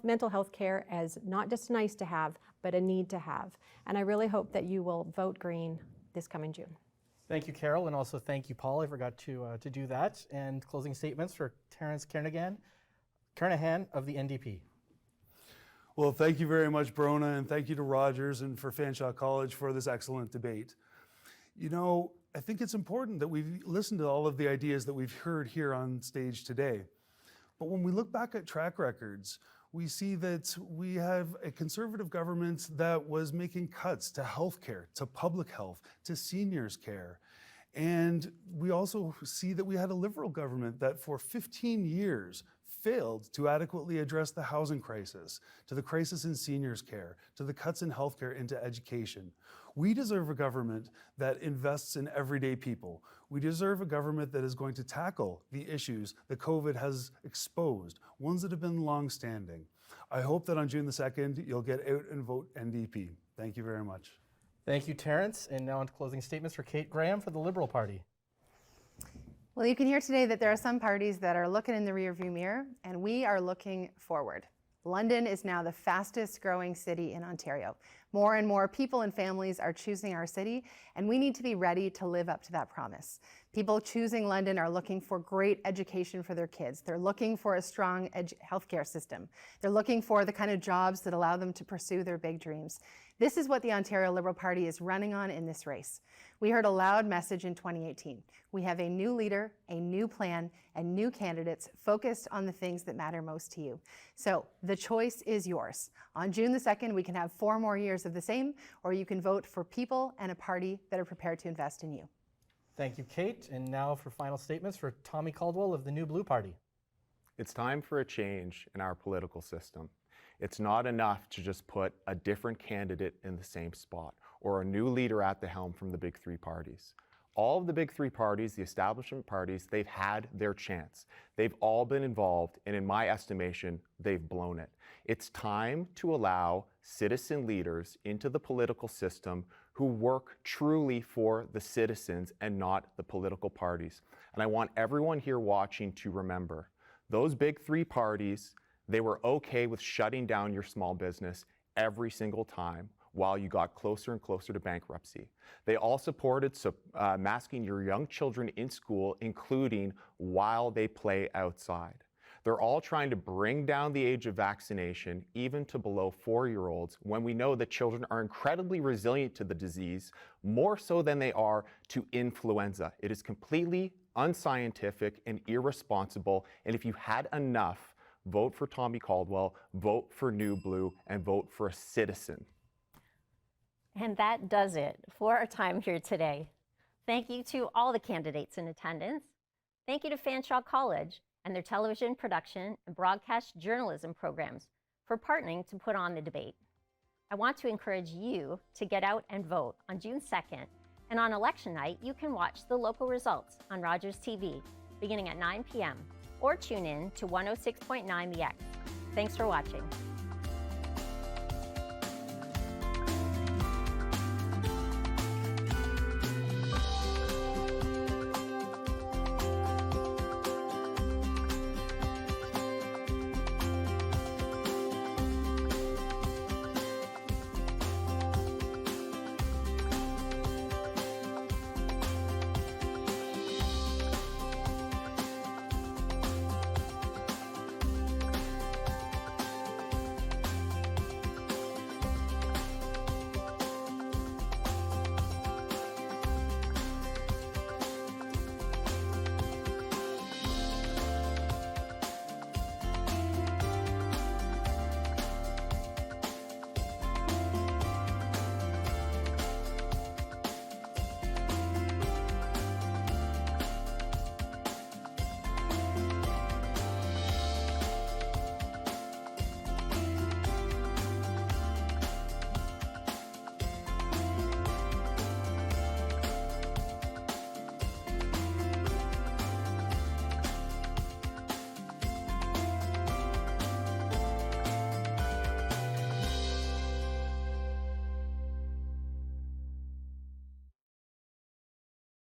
mental health care as not just nice to have, but a need to have. And I really hope that you will vote green this coming June. Thank you, Carol, and also thank you, Paul. I forgot to do that. And closing statements for Terence Kernahan of the NDP. Well, thank you very much, Brona, and thank you to Rogers and for Fanshawe College for this excellent debate. You know, I think it's important that we've listened to all of the ideas that we've heard here on stage today. But when we look back at track records, we see that we have a conservative government that was making cuts to healthcare, to public health, to seniors care. And we also see that we had a Liberal government that for 15 years failed to adequately address the housing crisis, to the crisis in seniors care, to the cuts in healthcare, into education. We deserve a government that invests in everyday people. We deserve a government that is going to tackle the issues that COVID has exposed, ones that have been long-standing. I hope that on June the 2nd, you'll get out and vote NDP. Thank you very much. Thank you, Terence. And now on to closing statements for Kate Graham for the Liberal Party. Well, you can hear today that there are some parties that are looking in the rearview mirror, and we are looking forward. London is now the fastest growing city in Ontario. More and more people and families are choosing our city, and we need to be ready to live up to that promise. People choosing London are looking for great education for their kids. They're looking for a strong healthcare system. They're looking for the kind of jobs that allow them to pursue their big dreams. This is what the Ontario Liberal Party is running on in this race. We heard a loud message in 2018. We have a new leader, a new plan, and new candidates focused on the things that matter most to you. So the choice is yours. On June the 2nd, we can have 4 more years of the same, or you can vote for people and a party that are prepared to invest in you. Thank you, Kate. And now for final statements for Tommy Caldwell of the New Blue Party. It's time for a change in our political system. It's not enough to just put a different candidate in the same spot or a new leader at the helm from the big 3 parties. All of the big 3 parties, the establishment parties, they've had their chance. They've all been involved, and in my estimation, they've blown it. It's time to allow citizen leaders into the political system who work truly for the citizens and not the political parties. And I want everyone here watching to remember, those big 3 parties, they were okay with shutting down your small business every single time while you got closer and closer to bankruptcy. They all supported masking your young children in school, including while they play outside. They're all trying to bring down the age of vaccination, even to below 4-year-olds, when we know that children are incredibly resilient to the disease, more so than they are to influenza. It is completely unscientific and irresponsible, and if you had enough, vote for Tommy Caldwell, vote for New Blue, and vote for a citizen. And that does it for our time here today. Thank you to all the candidates in attendance. Thank you to Fanshawe College and their television production and broadcast journalism programs for partnering to put on the debate. I want to encourage you to get out and vote on June 2nd, and on election night, you can watch the local results on Rogers TV beginning at 9 p.m. or tune in to 106.9 The X. Thanks for watching.